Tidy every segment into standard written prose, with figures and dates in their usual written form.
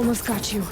Almost got you.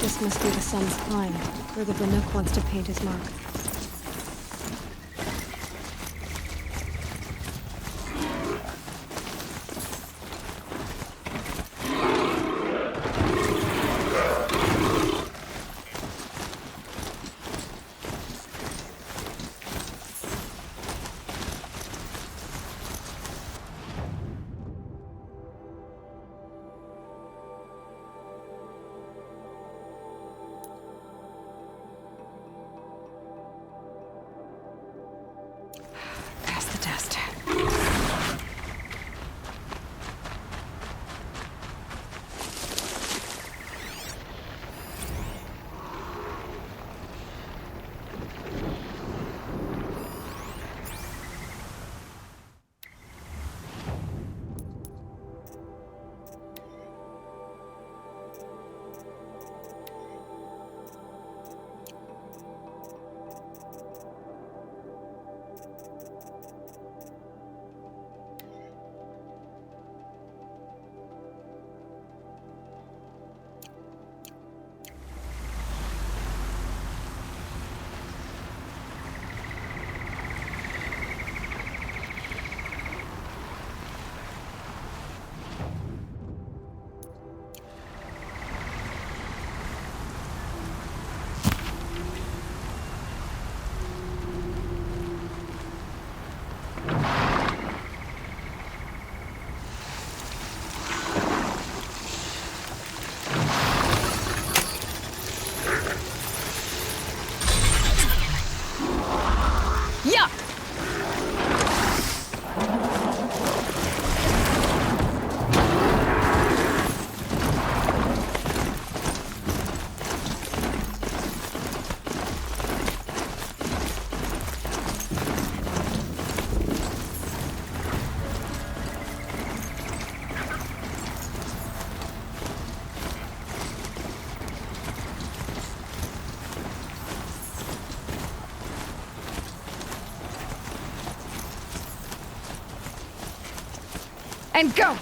This must be the sun's climb, where the Banuk wants to paint his mark. And go!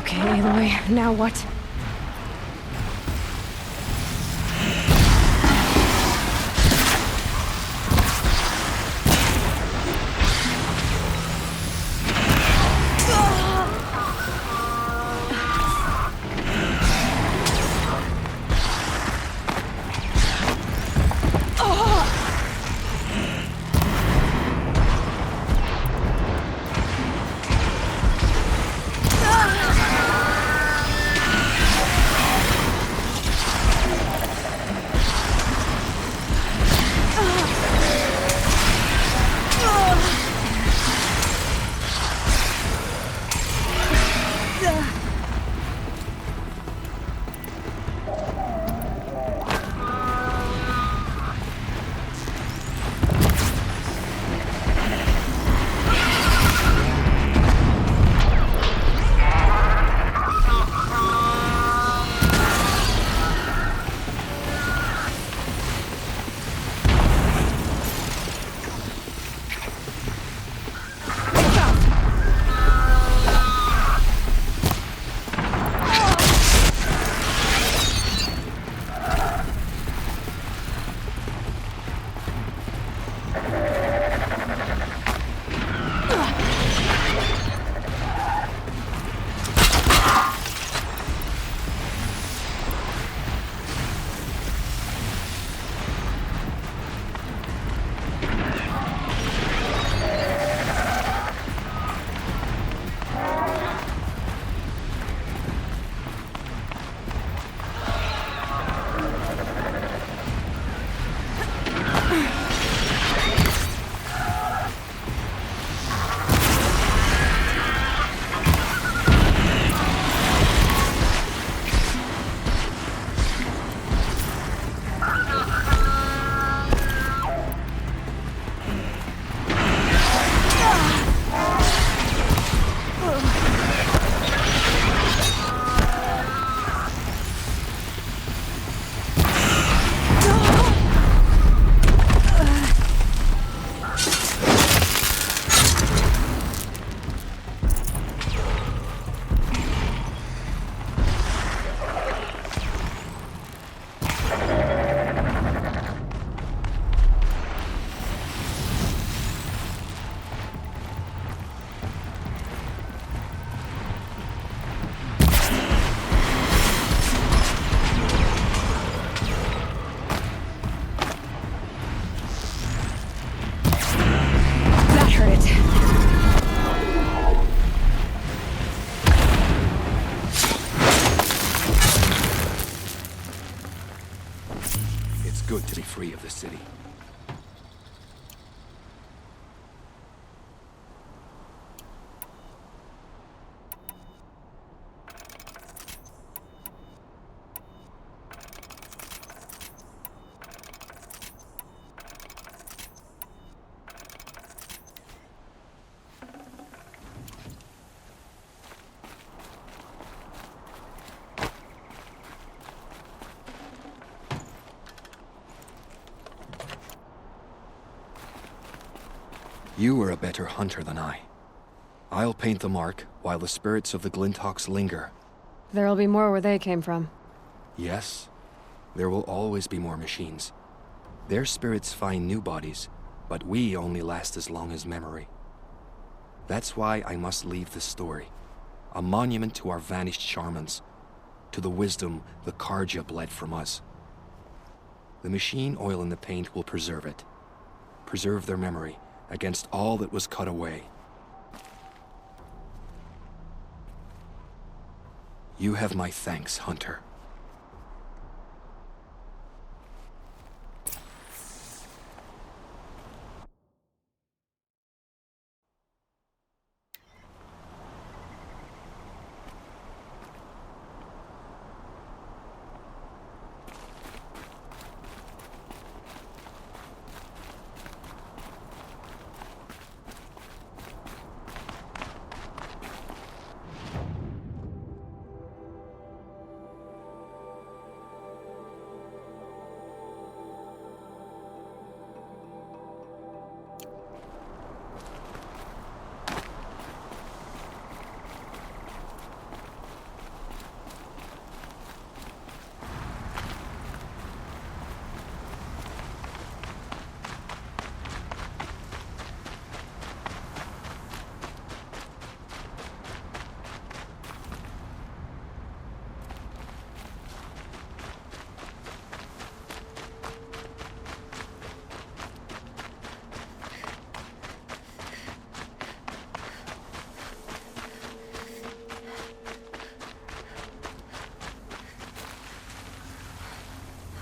Okay, Aloy, now what? good to be free of the city. You were a better hunter than I. I'll paint the mark while the spirits of the Glinthawks linger. There'll be more where they came from. Yes, there will always be more machines. Their spirits find new bodies, but we only last as long as memory. That's why I must leave this story. A monument to our vanished shamans, to the wisdom the Karja bled from us. The machine oil in the paint will preserve it. Preserve their memory against all that was cut away. You have my thanks, Hunter.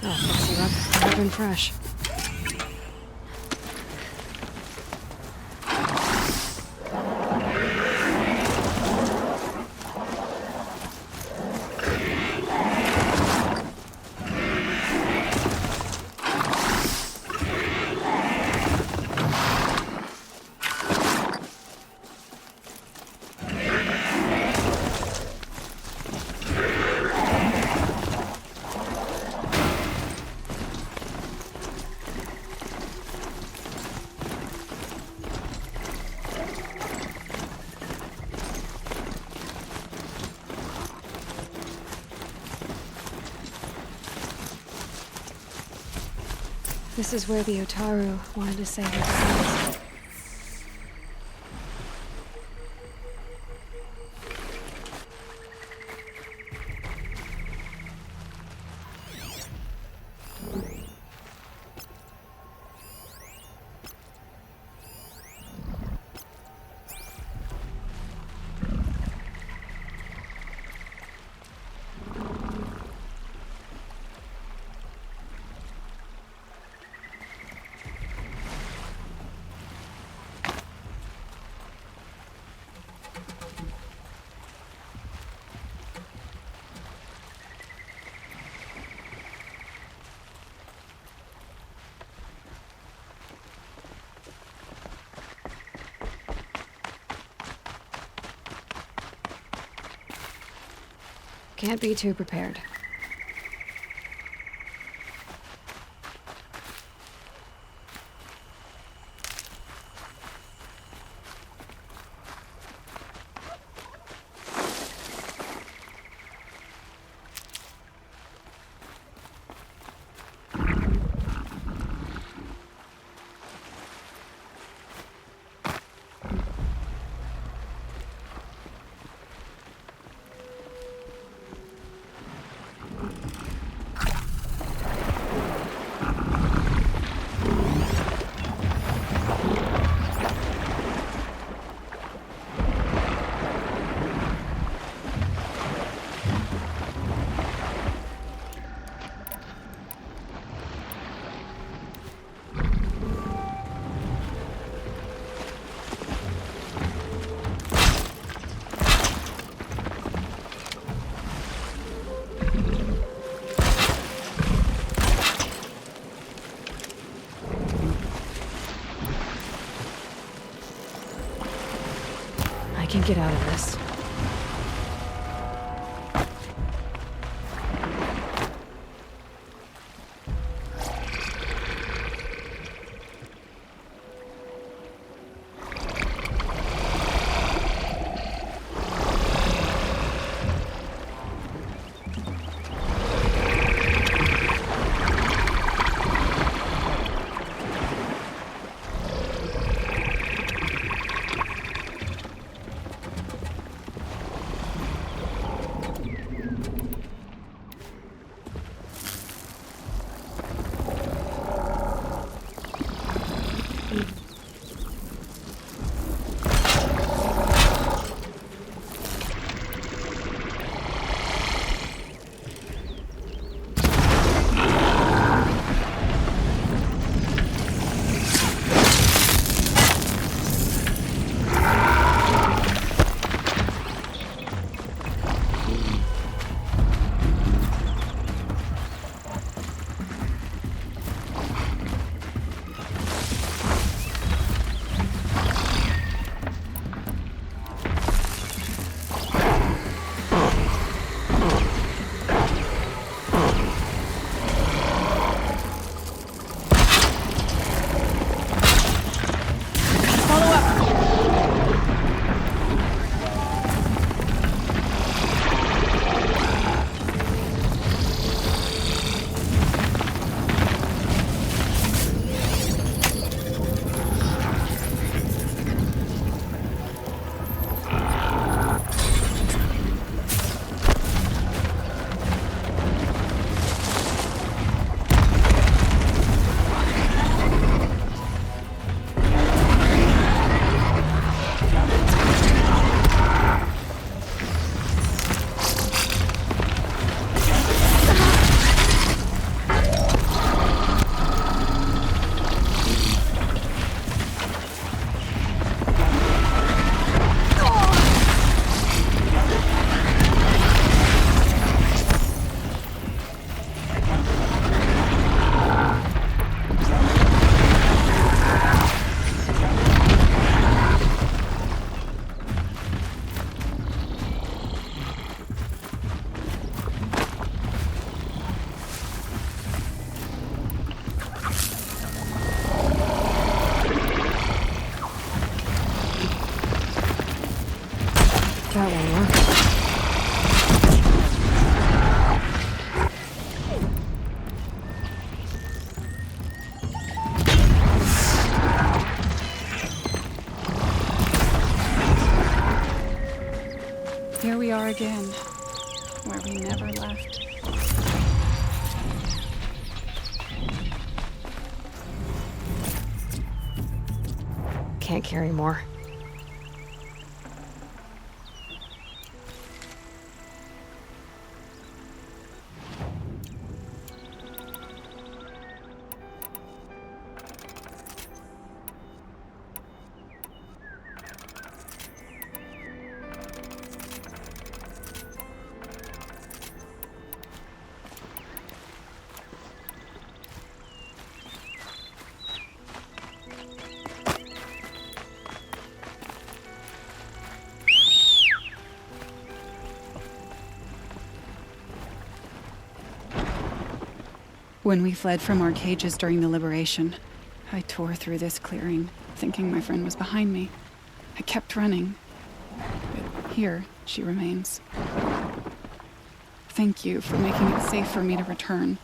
Oh, fix you up. I've been fresh. This is where the Otaru wanted to say their goodbyes. Can't be too prepared. get out of this. That won't work. Here we are again, where we never left. Can't carry more. When we fled from our cages during the liberation, I tore through this clearing, thinking my friend was behind me. I kept running, but here she remains. Thank you for making it safe for me to return.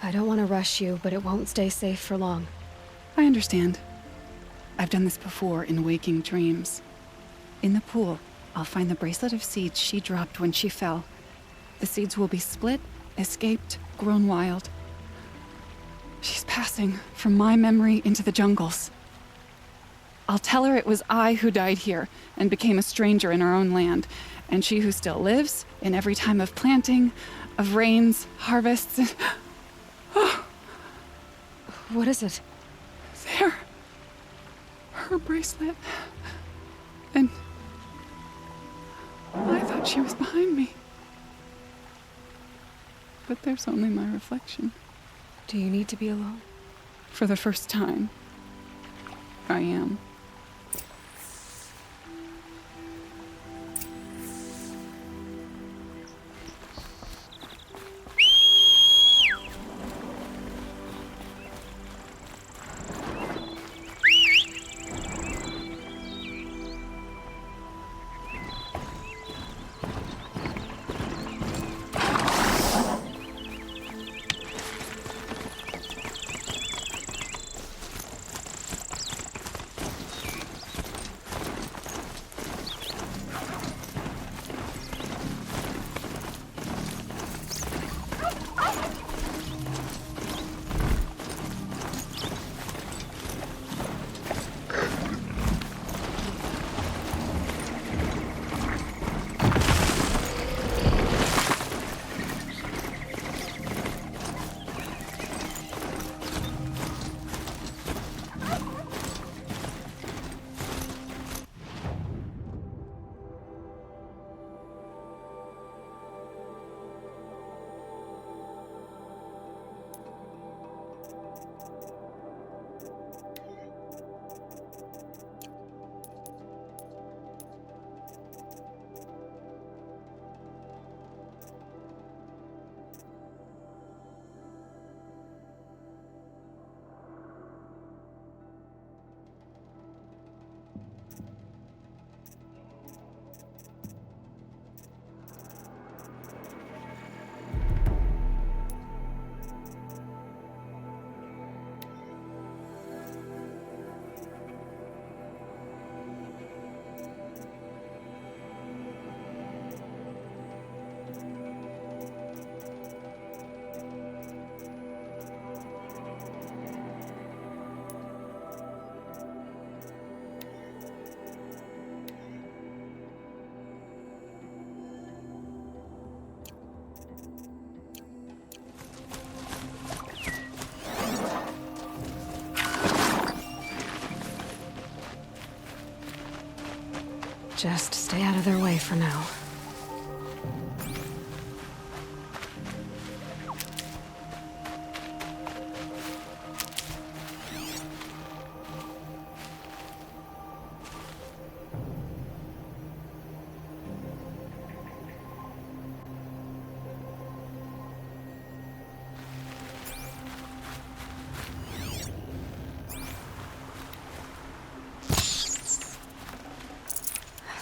I don't want to rush you, but it won't stay safe for long. I understand. I've done this before in waking dreams. In the pool, I'll find the bracelet of seeds she dropped when she fell. The seeds will be split, escaped, grown wild. She's passing from my memory into the jungles. I'll tell her it was I who died here and became a stranger in our own land, and she who still lives in every time of planting, of rains, harvests, and... Oh, What is it? there. Her bracelet. And I thought she was behind me. But there's only my reflection. Do you need to be alone? For the first time, I am. Just stay out of their way for now.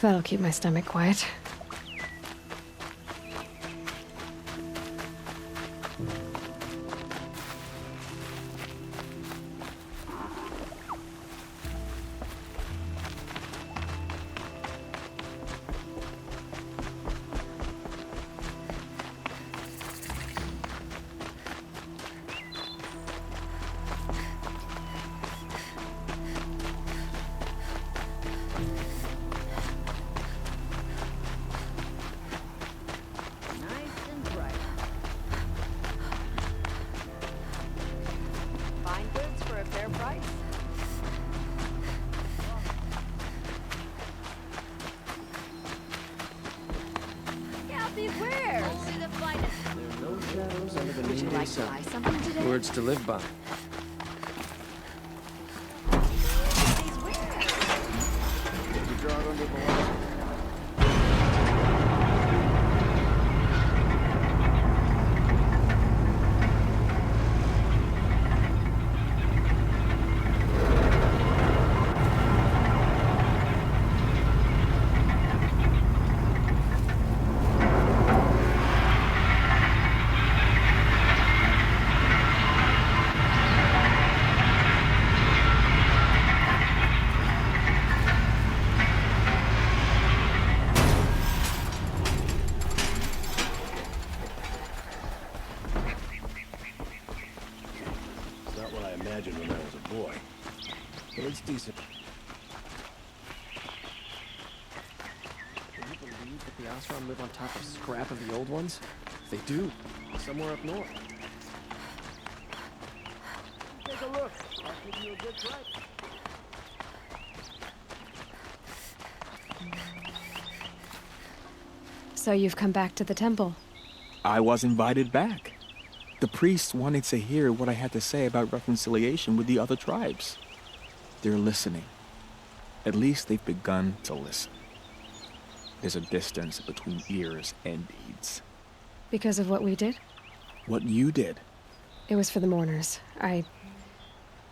That'll keep my stomach quiet. Words to live by. When I was a boy. But it's decent. Can you believe that the Osram live on top of scrap of the old ones? They do. Somewhere up north. Take a look. I'll give you a good price. So you've come back to the temple. I was invited back. The priests wanted to hear what I had to say about reconciliation with the other tribes. They're listening. At least they've begun to listen. There's a distance between ears and deeds. Because of what we did? What you did. It was for the mourners. I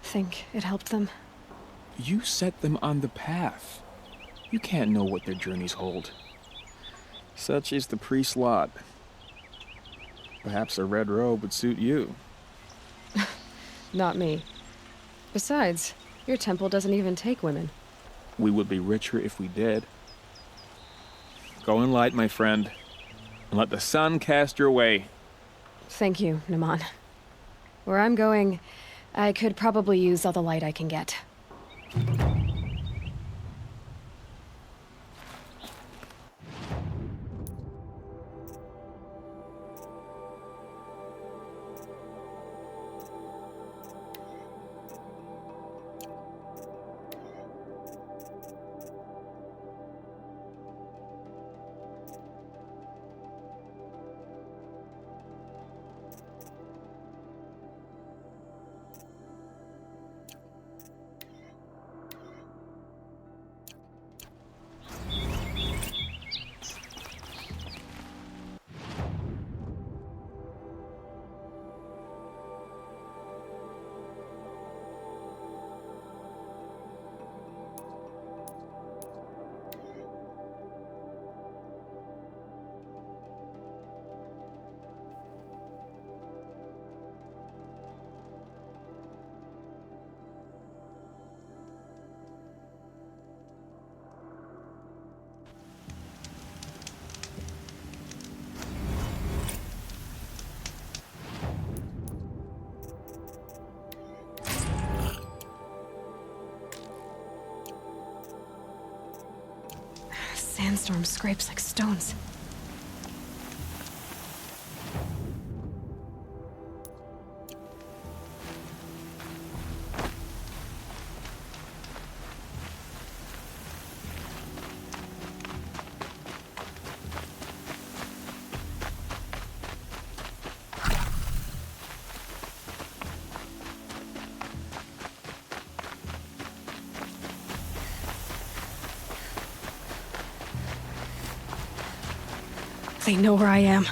think it helped them. You set them on the path. You can't know what their journeys hold. Such is the priest's lot. Perhaps a red robe would suit you. Not me. Besides, your temple doesn't even take women. We would be richer if we did. Go in light, my friend, and let the sun cast your way. Thank you, Naman. Where I'm going, I could probably use all the light I can get. Sandstorm scrapes like stones. They know where I am.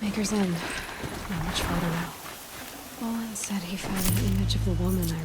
Maker's End. Not much farther now. Olin said he found an image of the woman I...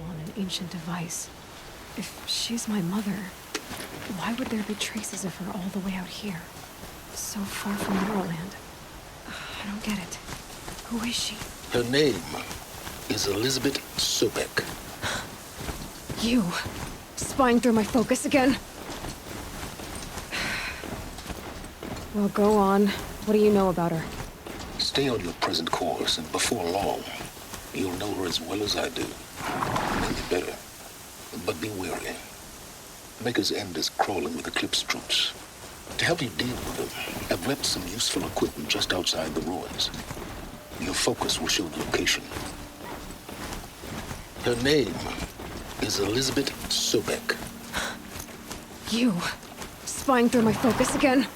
on an ancient device. If she's my mother, why would there be traces of her all the way out here? So far from Neverland. I don't get it. Who is she? Her name is Elizabeth Sobek. You! Spying through my focus again? Well, go on. What do you know about her? Stay on your present course, and before long, you'll know her as well as I do. Maybe better. But be wary. Maker's End is crawling with Eclipse troops. To help you deal with them, I've left some useful equipment just outside the ruins. Your focus will show the location. Her name is Elizabeth Sobek. You! Spying through my focus again?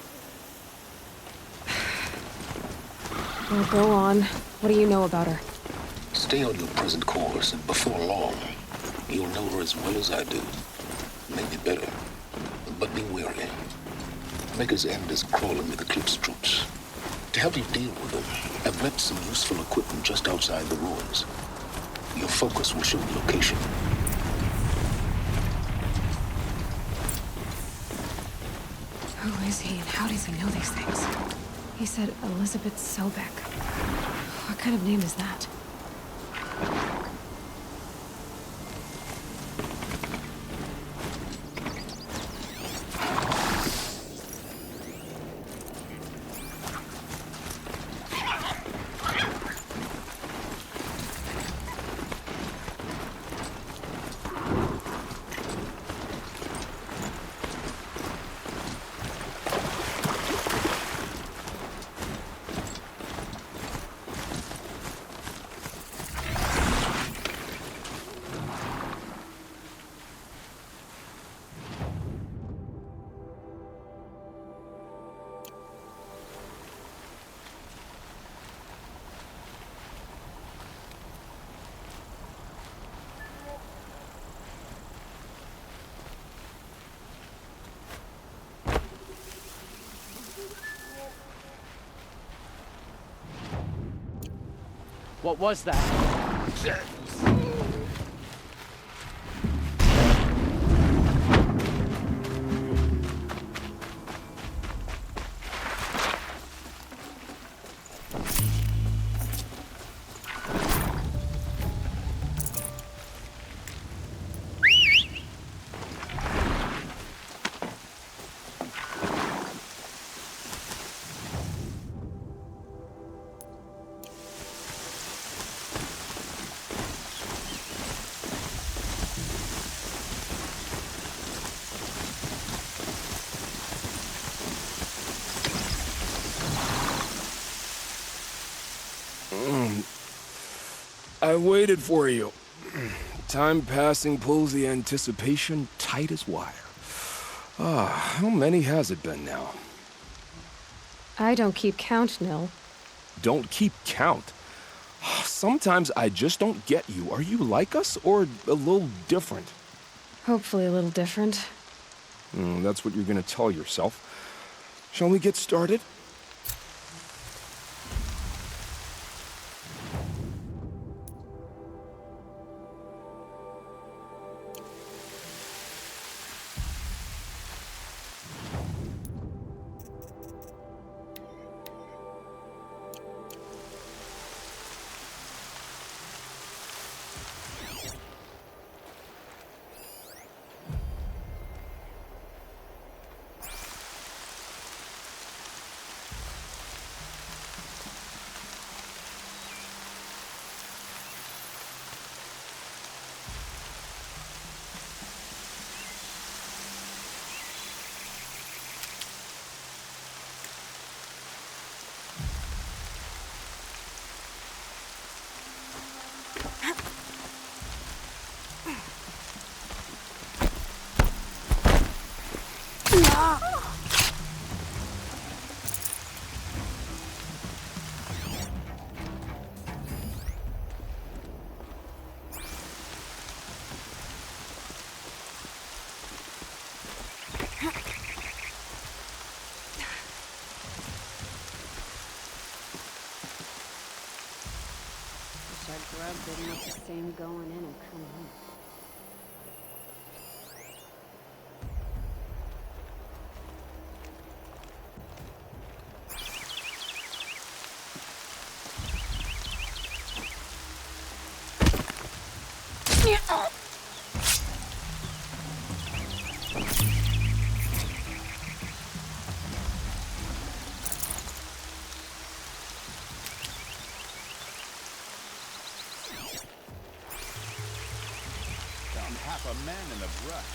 Well, go on. What do you know about her? Stay on your present course, and before long, you'll know her as well as I do. Maybe better. But be wary. Maker's End is crawling with Eclipse troops. To help you deal with them, I've left some useful equipment just outside the ruins. Your focus will show the location. Who is he and how does he know these things? He said Elizabeth Sobek. What kind of name is that? What was that? I waited for you. Time passing pulls the anticipation tight as wire. How many has it been now? I don't keep count, Nil. Don't keep count. Sometimes I just don't get you. Are you like us, or a little different? Hopefully a little different. That's what you're gonna tell yourself. Shall we get started? Our grub didn't look the same going in and coming in. Half a man in the brush.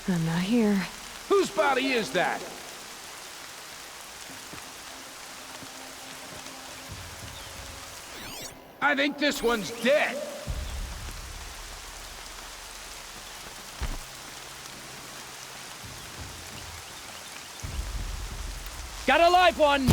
I'm not here. Whose body is that? I think this one's dead. Got a live one!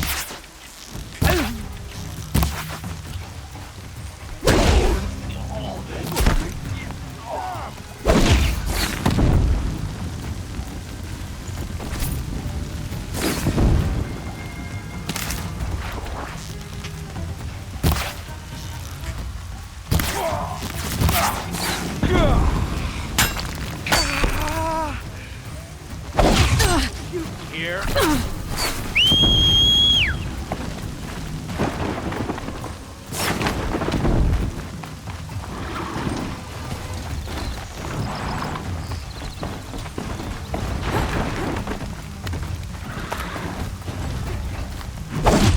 Here.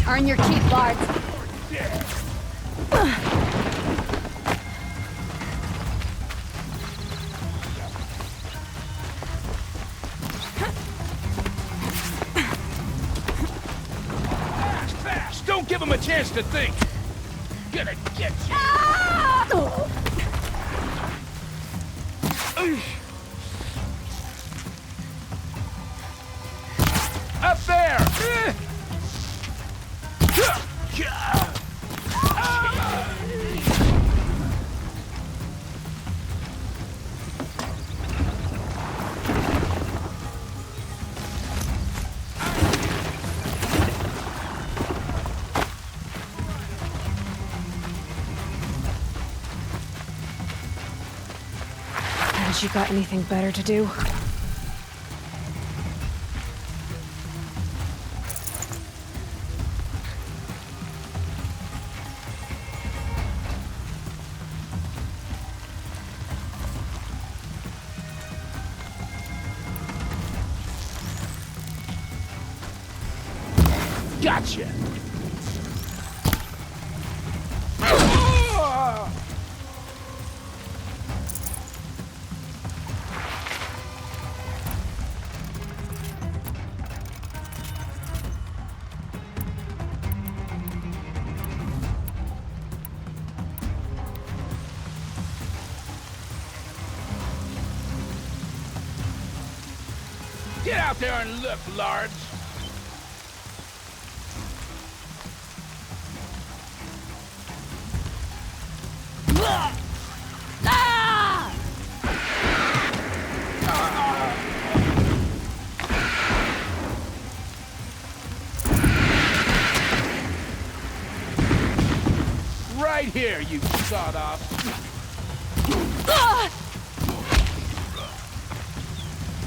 Earn your keep, Lard. Fast! Don't give him a chance to think! Gonna get you! Up there! Haven't you got anything better to do? Gotcha! Get out there and look, Large. Right here, you sawed-off.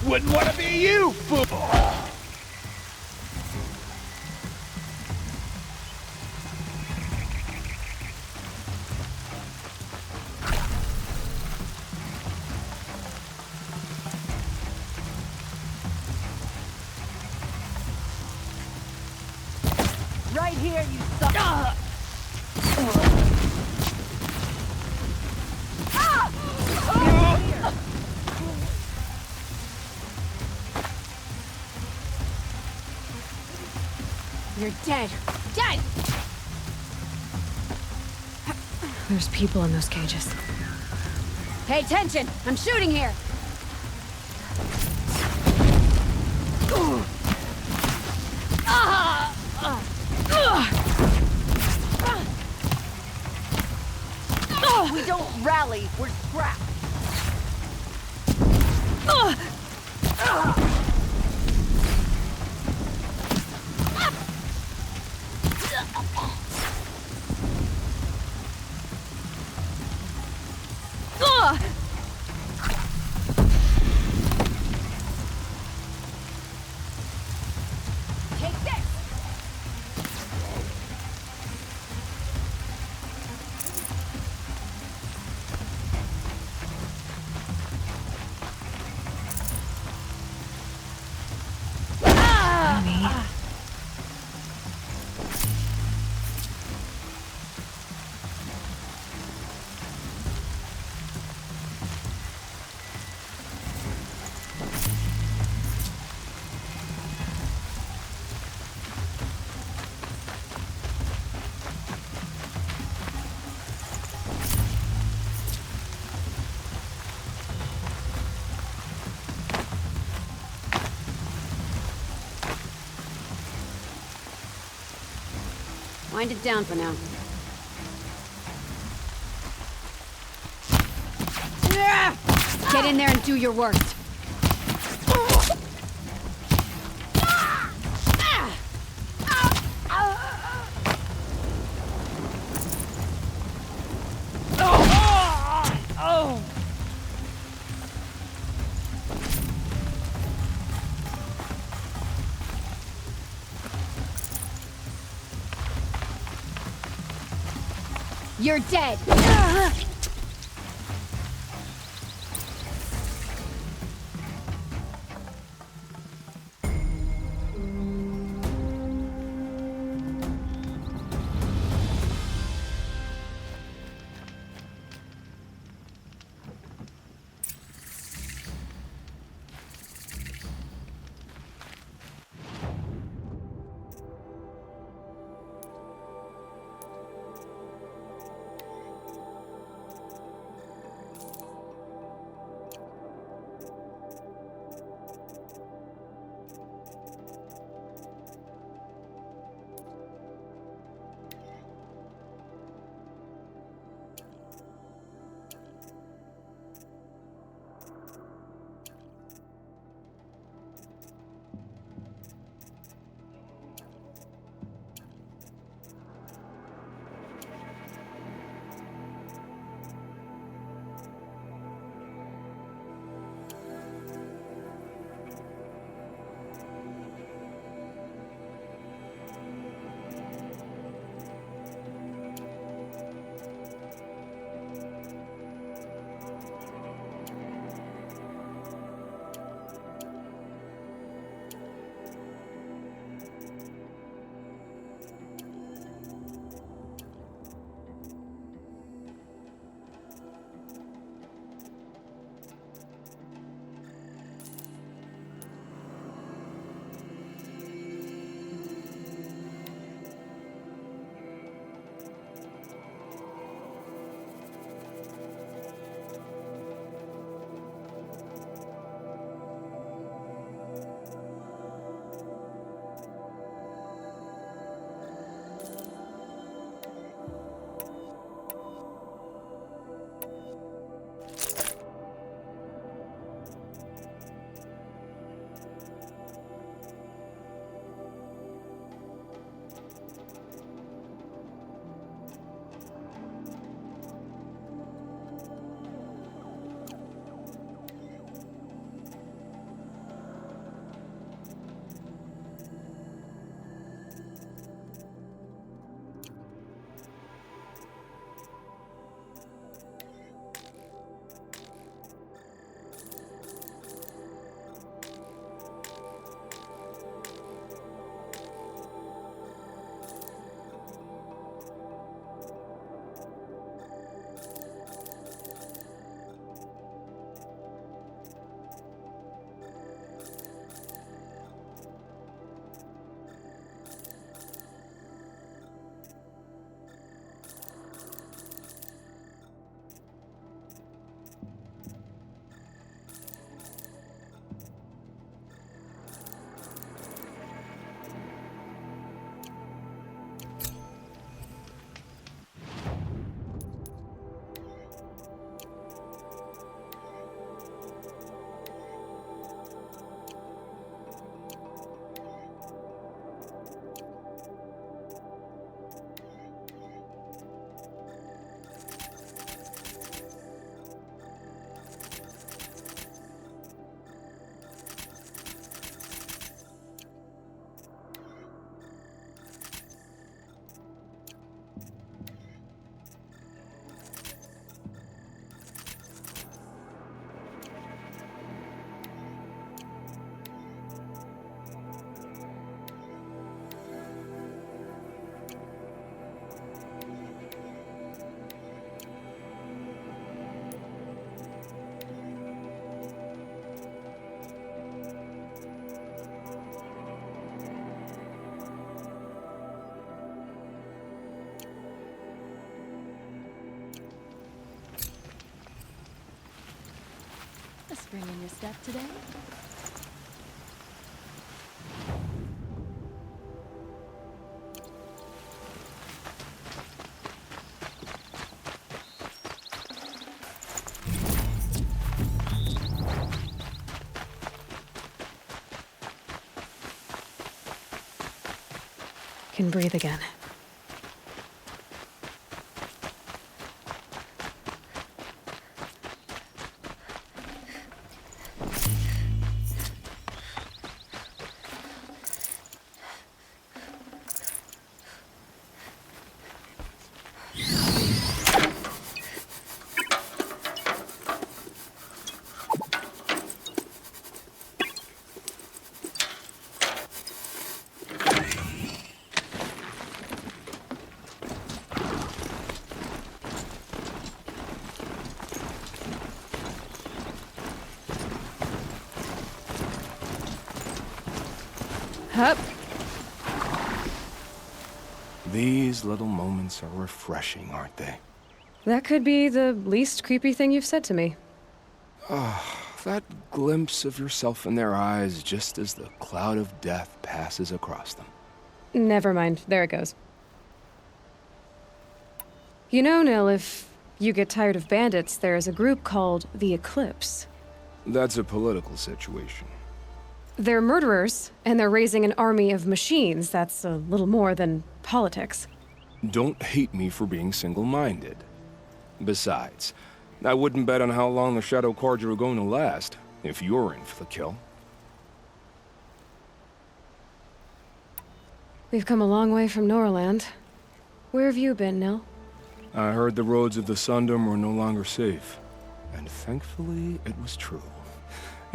Wouldn't want to be you, fool! Right here, you suck. You're dead. Dead! There's people in those cages. Pay attention! I'm shooting here! We don't rally, we're scrapped. Take this! Wind it down for now. Get in there and do your worst. You're dead! spring in your step today? Can breathe again. Hup. These little moments are refreshing, aren't they? That could be the least creepy thing you've said to me. That glimpse of yourself in their eyes just as the cloud of death passes across them. Never mind. There it goes. You know, Nil, if you get tired of bandits, there is a group called the Eclipse. That's a political situation. They're murderers, and they're raising an army of machines. That's a little more than politics. Don't hate me for being single-minded. Besides, I wouldn't bet on how long the Shadow Cards are going to last, if you're in for the kill. We've come a long way from Norland. Where have you been, Nil? I heard the roads of the Sundom were no longer safe. And thankfully, it was true.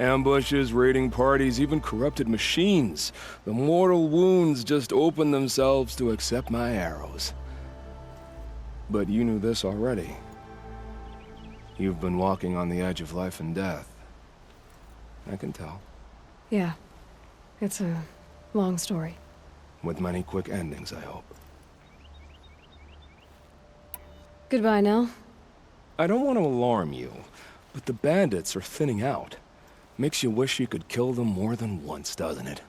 Ambushes, raiding parties, even corrupted machines. The mortal wounds just opened themselves to accept my arrows. But you knew this already. You've been walking on the edge of life and death. I can tell. Yeah. It's a long story. With many quick endings, I hope. Goodbye, Nil. I don't want to alarm you, but the bandits are thinning out. Makes you wish you could kill them more than once, doesn't it?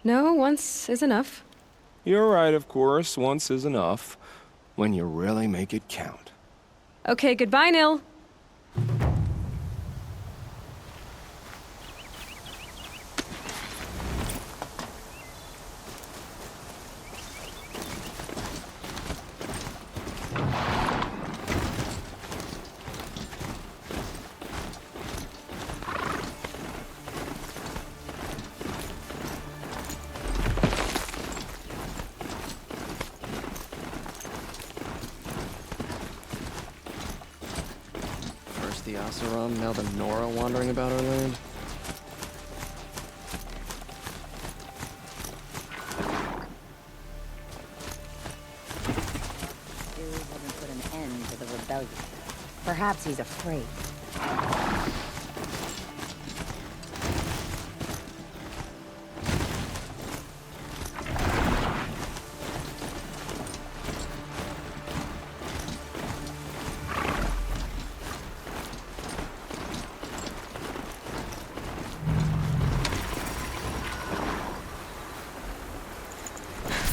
No, once is enough. You're right, of course. Once is enough. When you really make it count. Okay, goodbye, Nil. The Oseram, now the Nora wandering about our land. Dude hasn't put an end to the rebellion. Perhaps he's afraid.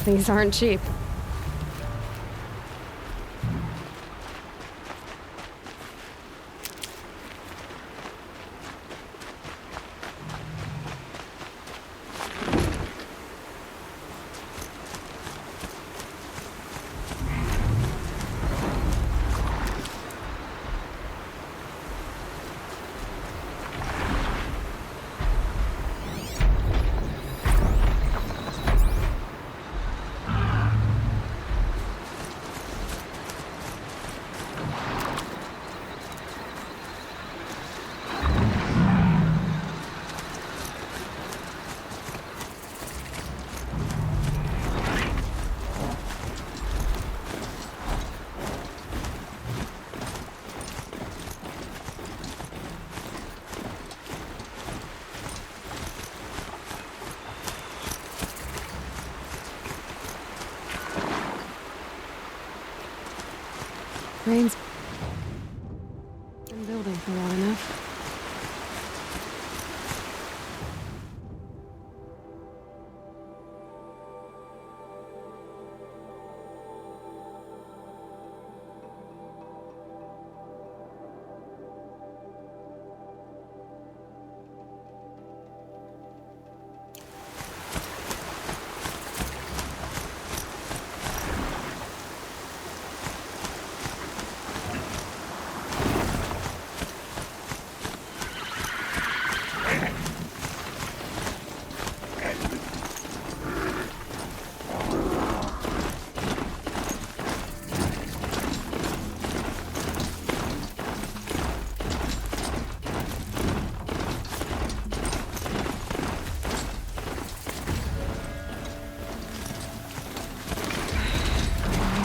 These aren't cheap. Rain's been building for long enough.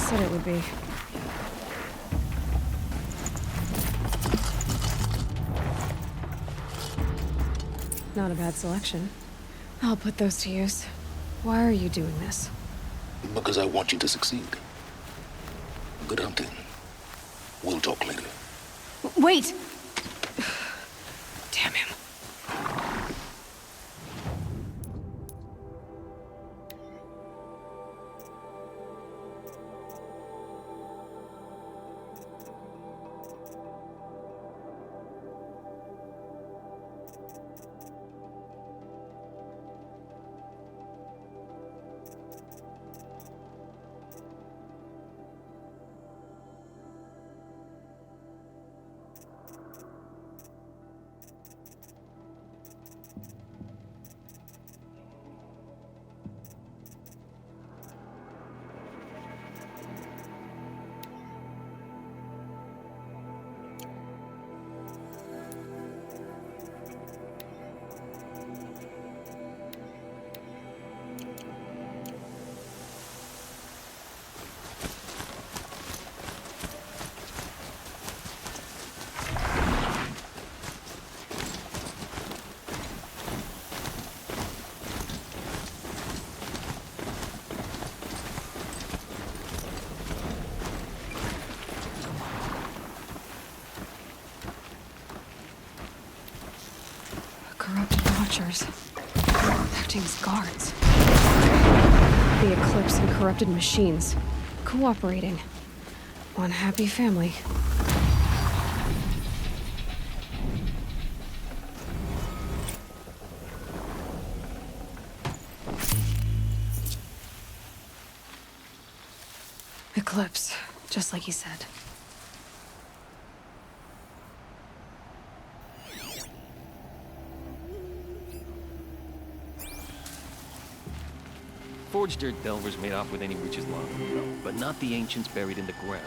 said it would be. Not a bad selection. I'll put those to use. Why are you doing this? Because I want you to succeed. Good hunting. We'll talk later. Wait! Damn him. Corrupted watchers. Acting as guards. The Eclipse and corrupted machines. Cooperating. One happy family. Eclipse, just like he said. Forged dirt delvers made off with any riches long ago, but not the ancients buried in the ground.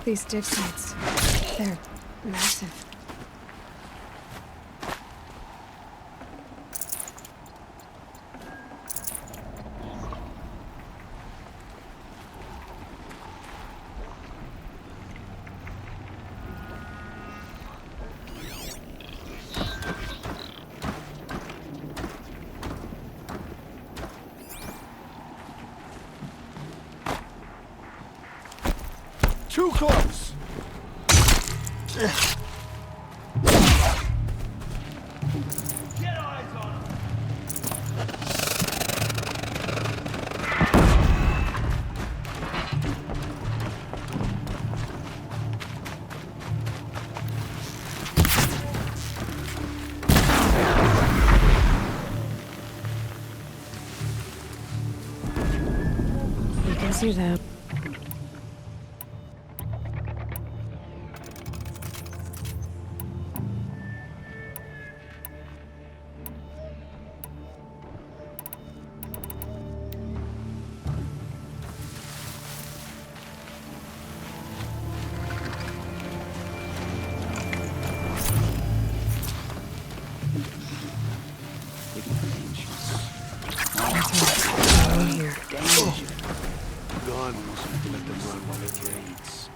These dig sites, they're massive. Too close! Get eyes on him! You can see that. Here. Guns. Let them run while it rains.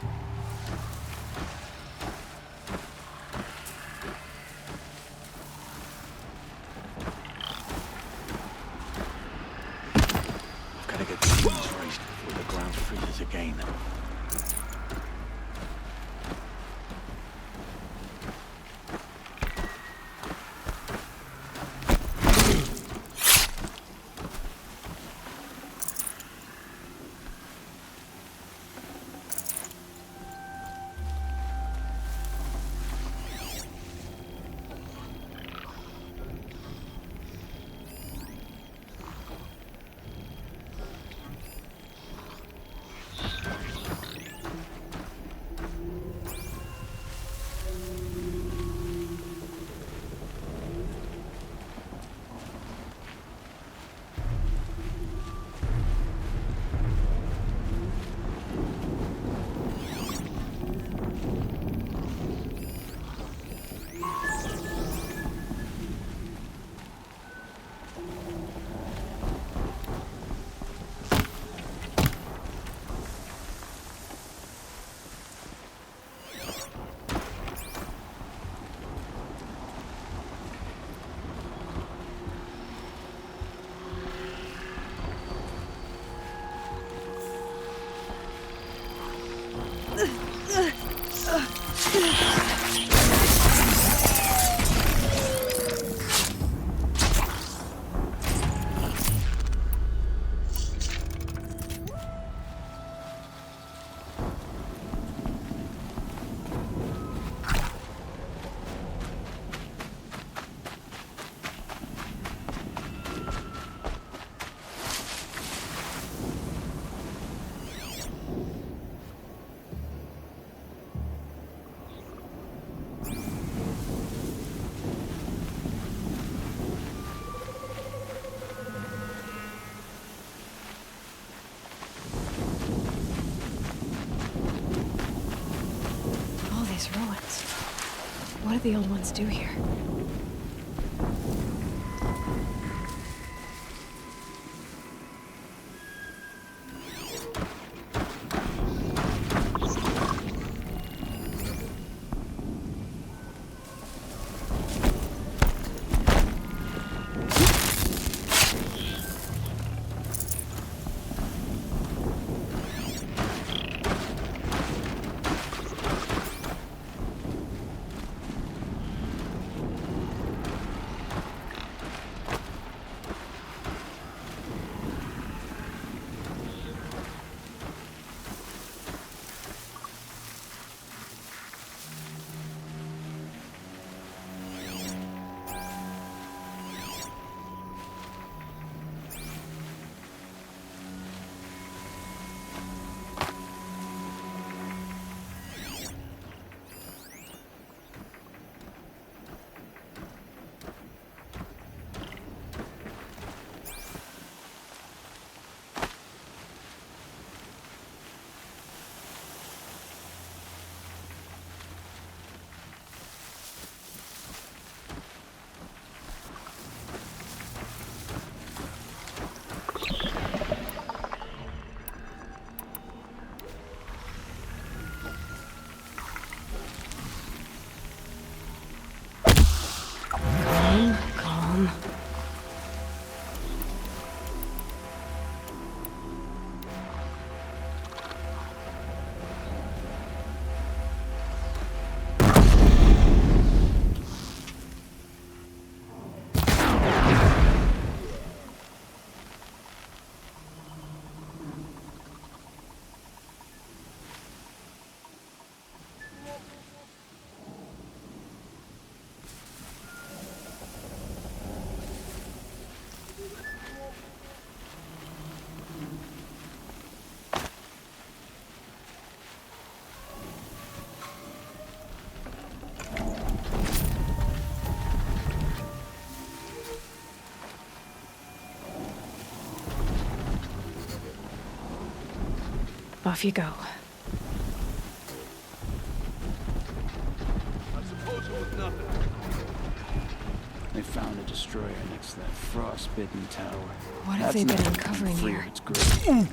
I've got to get the beams raised before the ground freezes again. All these ruins. What did the old ones do here? Calm. Off you go. I suppose it was nothing. They found a destroyer next to that frostbitten tower. What have they been uncovering here? It's great.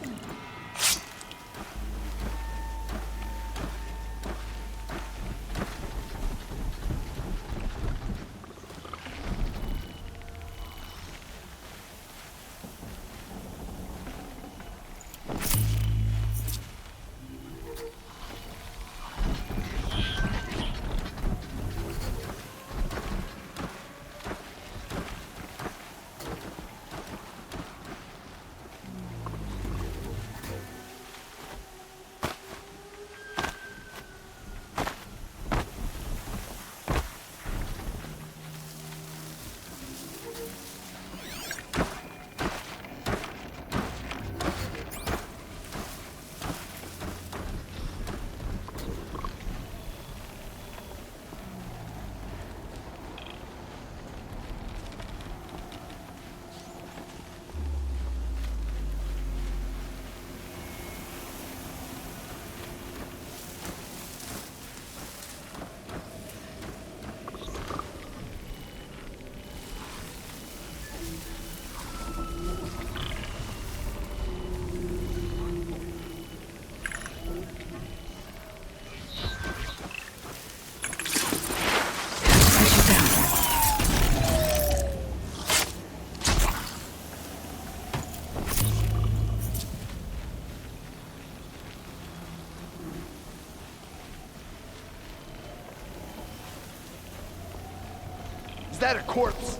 Is that a corpse?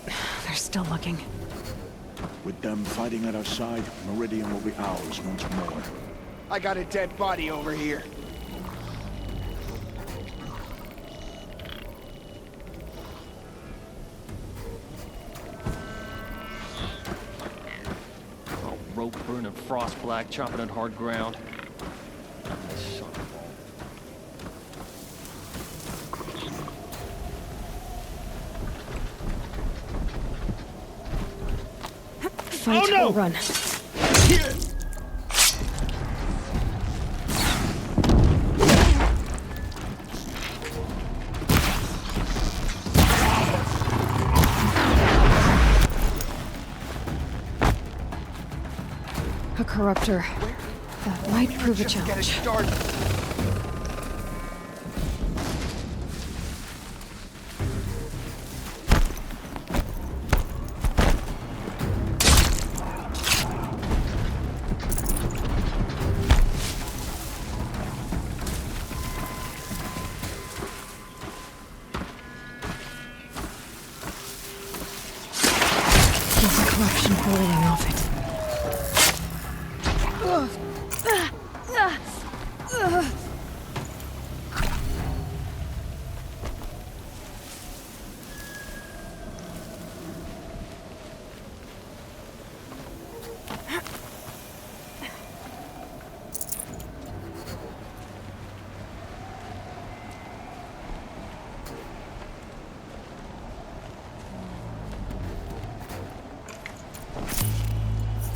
They're still looking. With them fighting at our side, Meridian will be ours once more. I got a dead body over here. Oh, rope burning frost black, chopping at hard ground. Son of a- Fight or run. A corruptor. That might prove a challenge. Get it started. There's a corruption boiling off it.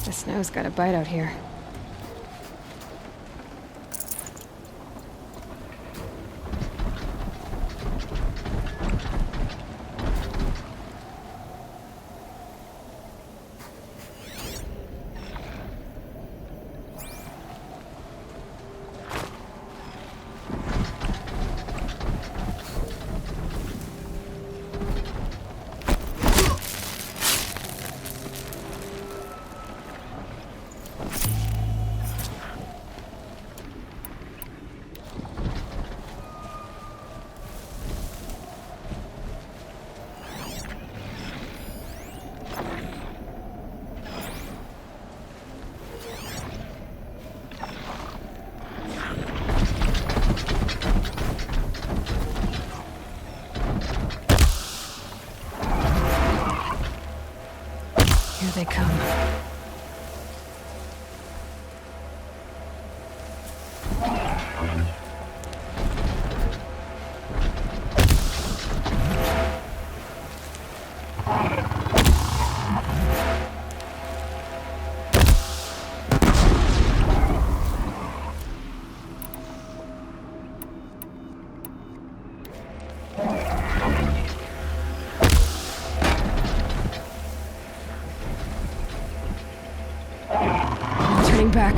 The snow's got a bite out here. Here they come. Turning back.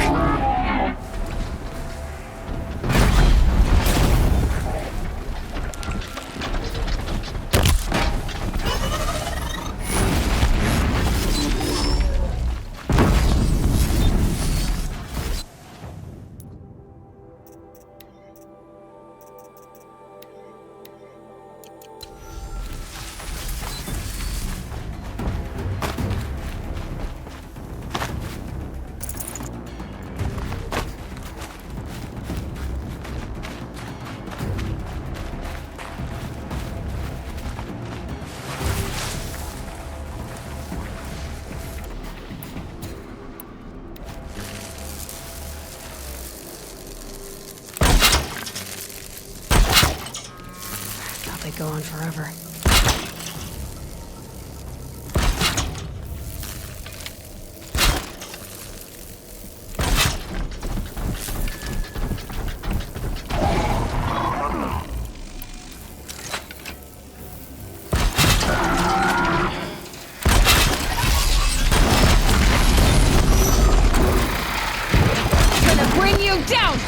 They go on forever. Gonna bring you down!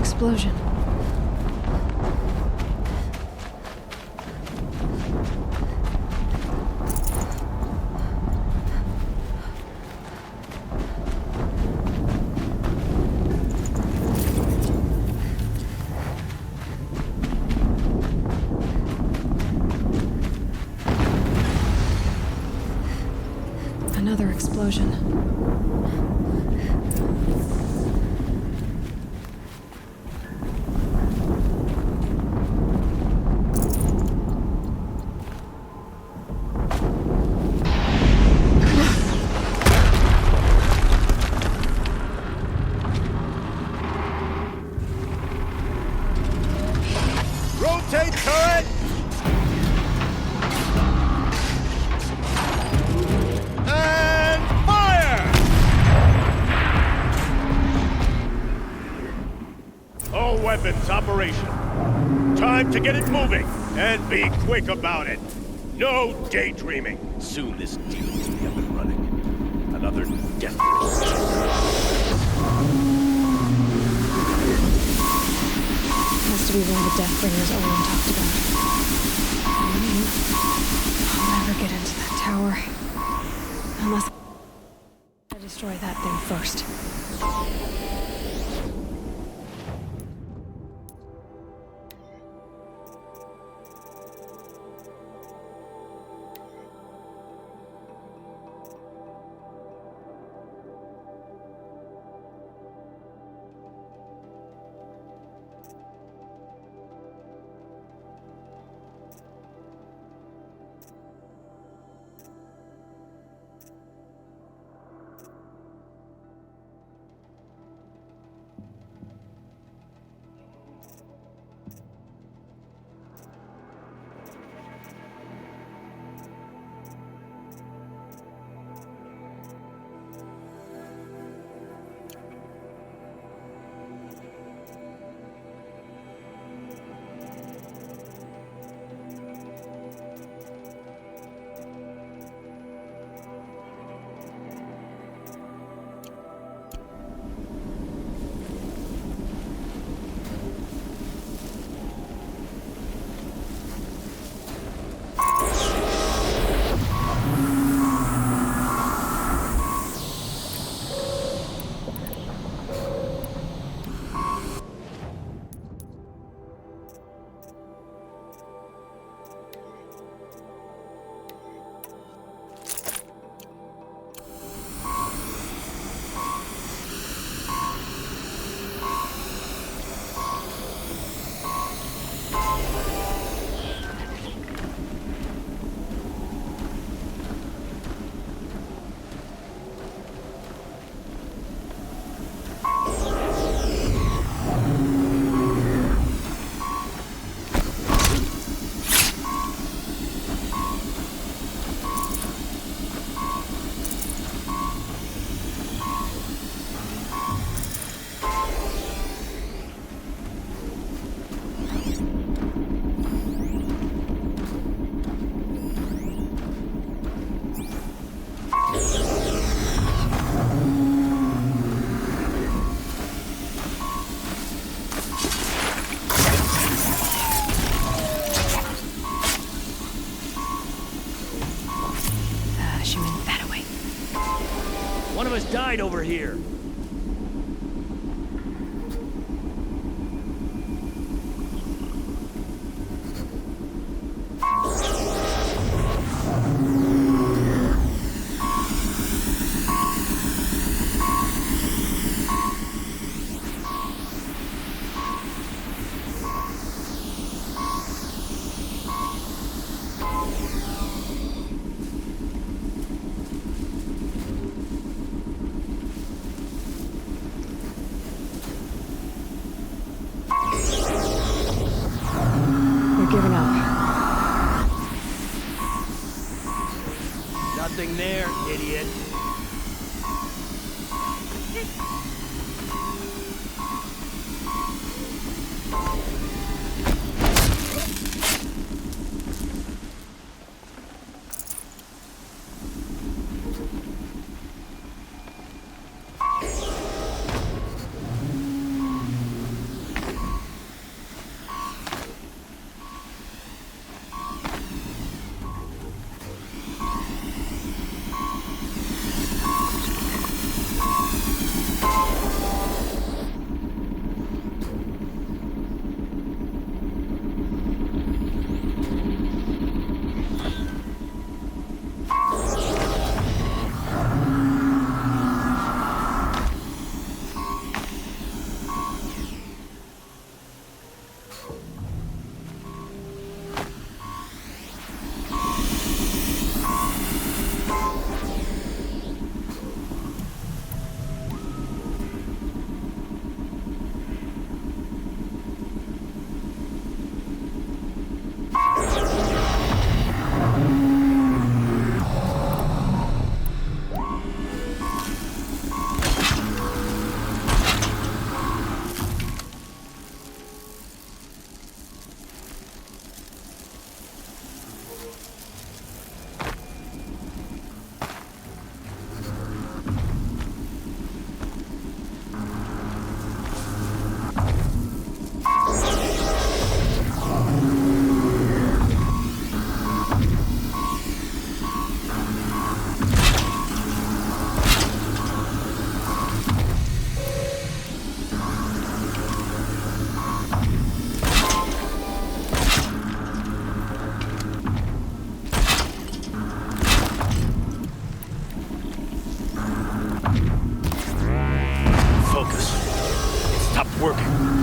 explosion. Another explosion. Rotate turret! And fire! All weapons operational. Time to get it moving, and be quick about it. No daydreaming. Soon this deal will be up and running. Another death. Has to be one of the Deathbringers Owen talked about. I'll never get into that tower. Unless I destroy that thing first. One of us died over here.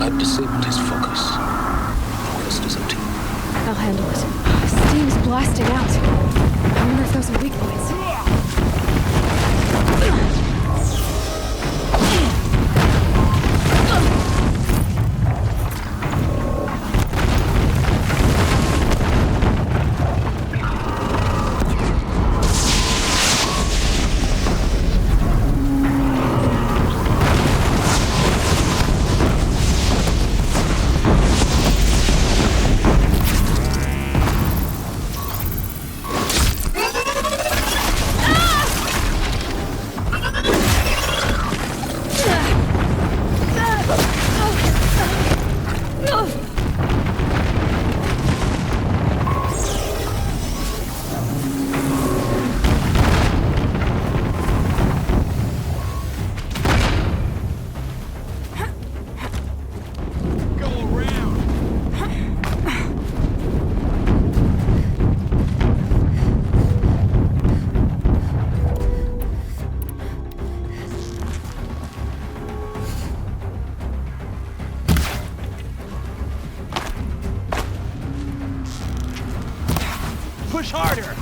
I've disabled his focus. The rest is up to you. I'll handle it. Steam's blasting out. I wonder if those are weak points. Push harder!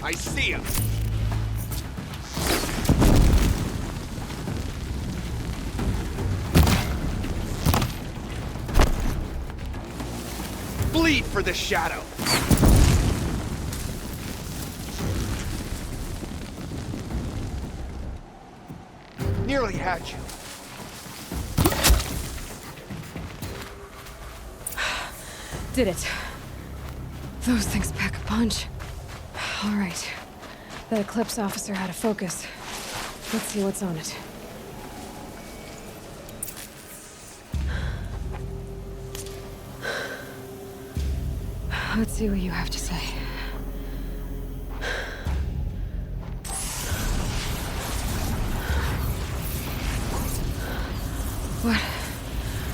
I see him. Bleed for the shadow. Nearly had you. Did it. Those things pack a punch. All right. That Eclipse officer had a focus. Let's see what's on it. Let's see what you have to say.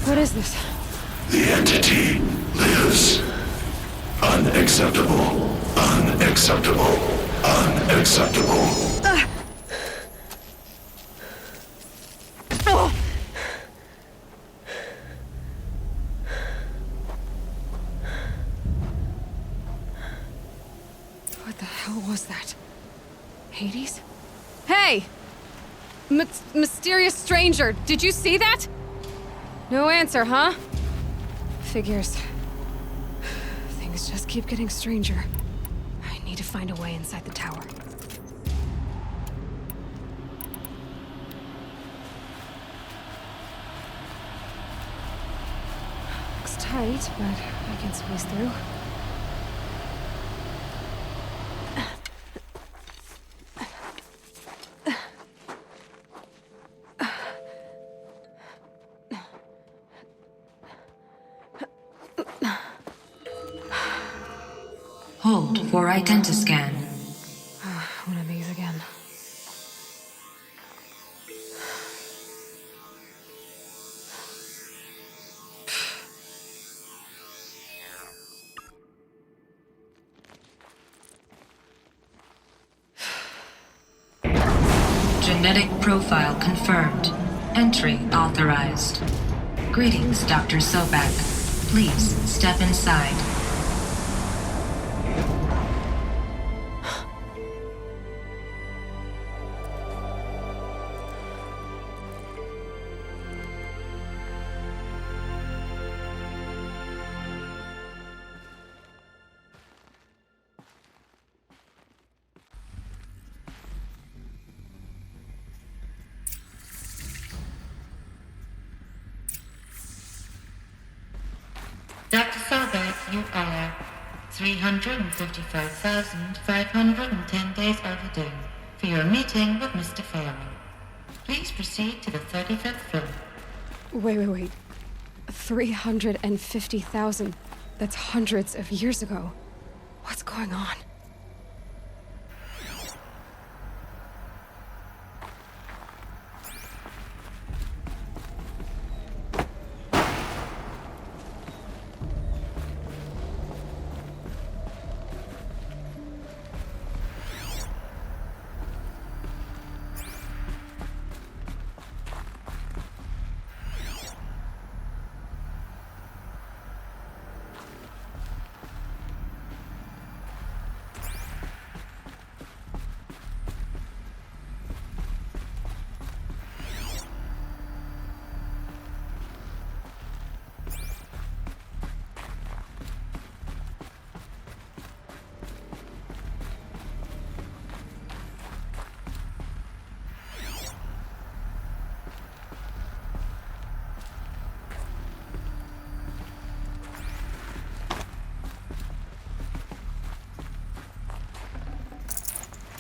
What is this? The entity lives. Unacceptable. Unacceptable. Unacceptable. What the hell was that? Hades? Hey! Mysterious stranger, did you see that? No answer, huh? Figures. Things just keep getting stranger. I need to find a way inside the tower. Looks tight, but I can squeeze through. Hold for identiscan. One of these again. Genetic profile confirmed. Entry authorized. Greetings, Dr. Sobek. Please step inside. Dr. Sobek, you are 355,510 days overdue for your meeting with Mr. Farrell. Please proceed to the 35th floor. Wait. 350,000. That's hundreds of years ago. What's going on?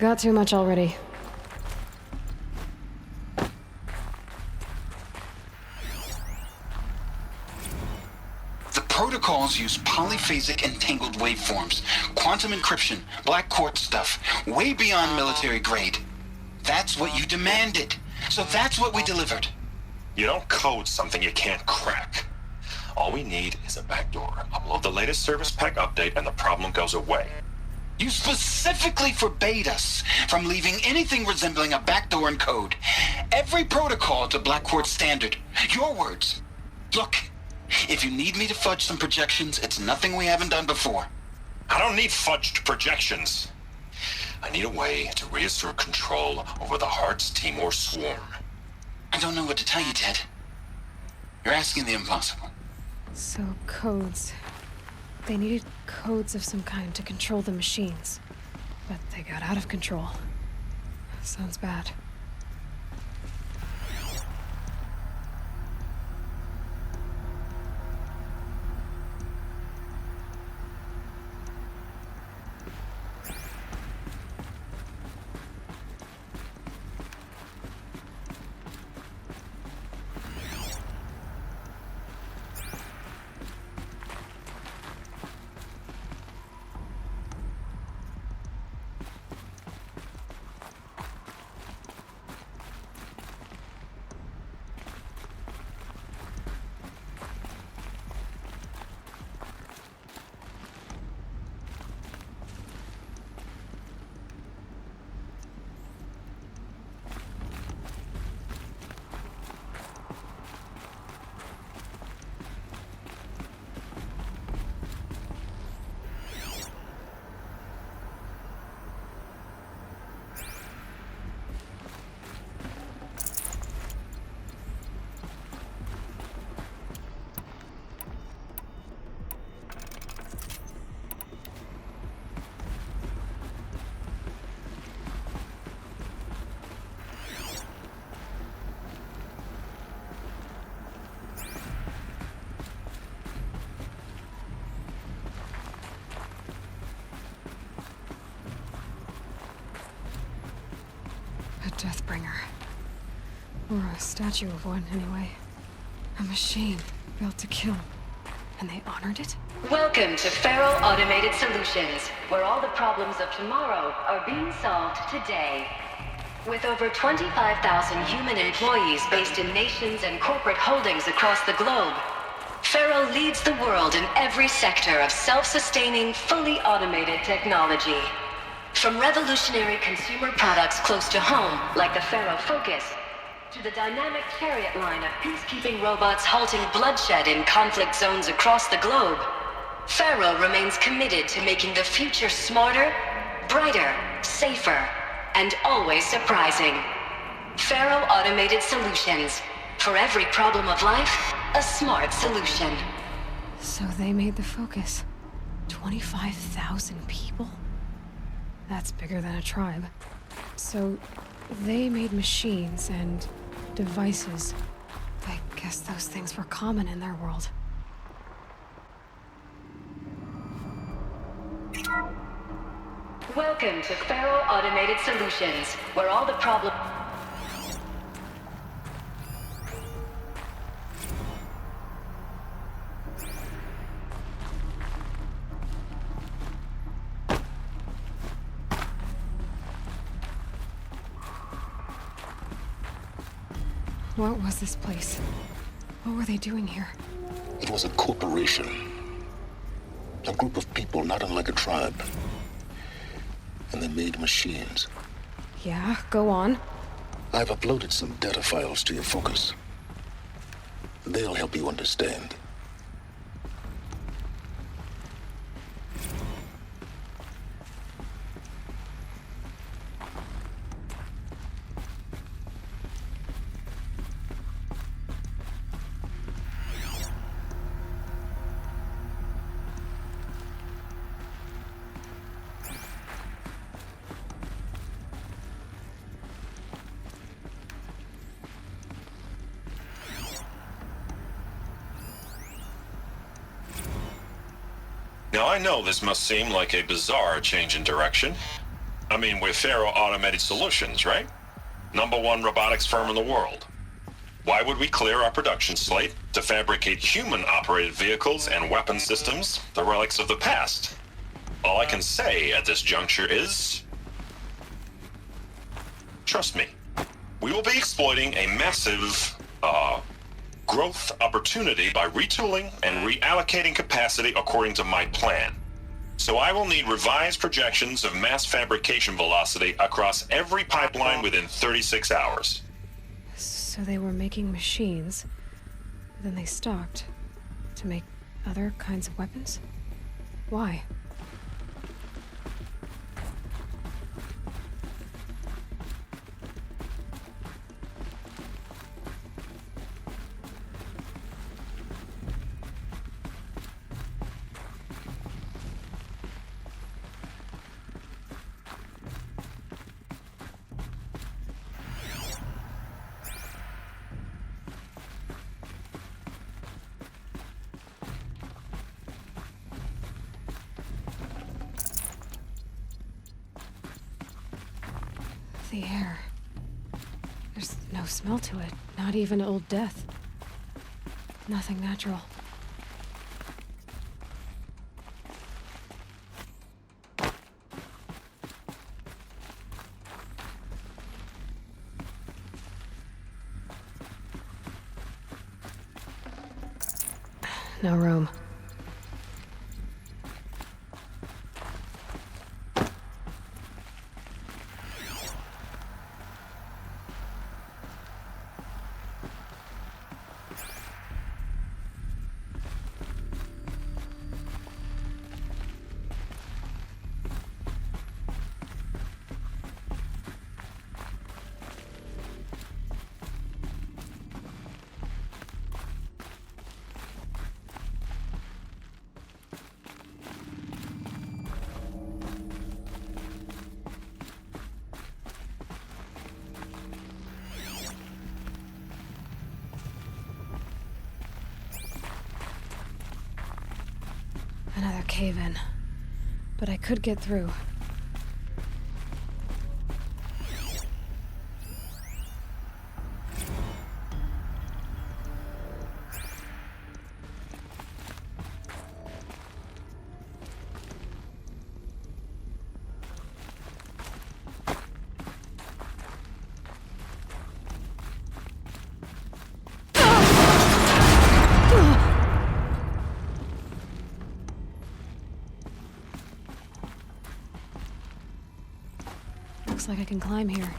Got too much already. The protocols use polyphasic entangled waveforms, quantum encryption, black quartz stuff, way beyond military grade. That's what you demanded. So that's what we delivered. You don't code something you can't crack. All we need is a backdoor. Upload the latest service pack update and the problem goes away. You specifically forbade us from leaving anything resembling a backdoor in code. Every protocol to Black Quartz standard. Your words. Look, if you need me to fudge some projections, it's nothing we haven't done before. I don't need fudged projections. I need a way to reassert control over the Heart's Timor swarm. I don't know what to tell you, Ted. You're asking the impossible. So, codes. They needed codes of some kind to control the machines. But they got out of control. Sounds bad. Or a statue of one, anyway. A machine built to kill. And they honored it? Welcome to Faro Automated Solutions, where all the problems of tomorrow are being solved today. With over 25,000 human employees based in nations and corporate holdings across the globe, Faro leads the world in every sector of self-sustaining, fully automated technology. From revolutionary consumer products close to home, like the Faro Focus, to the dynamic chariot line of peacekeeping robots halting bloodshed in conflict zones across the globe, Faro remains committed to making the future smarter, brighter, safer, and always surprising. Faro Automated Solutions. For every problem of life, a smart solution. So they made the Focus. 25,000 people? That's bigger than a tribe. So they made machines and devices. I guess those things were common in their world. Welcome to Faro Automated Solutions, where all the problem... What was this place? What were they doing here? It was a corporation. A group of people not unlike a tribe. And they made machines. Yeah, go on. I've uploaded some data files to your Focus. They'll help you understand. Now, I know this must seem like a bizarre change in direction. I mean, we're Faro Automated Solutions, right? #1 robotics firm in the world. Why would we clear our production slate to fabricate human-operated vehicles and weapon systems, the relics of the past? All I can say at this juncture is... trust me. We will be exploiting a massive, growth opportunity by retooling and reallocating capacity according to my plan. So I will need revised projections of mass fabrication velocity across every pipeline within 36 hours. So they were making machines, then they stopped to make other kinds of weapons? Why? The air. There's no smell to it, not even old death. Nothing natural. No room. Another cave-in. But I could get through. like I can climb here.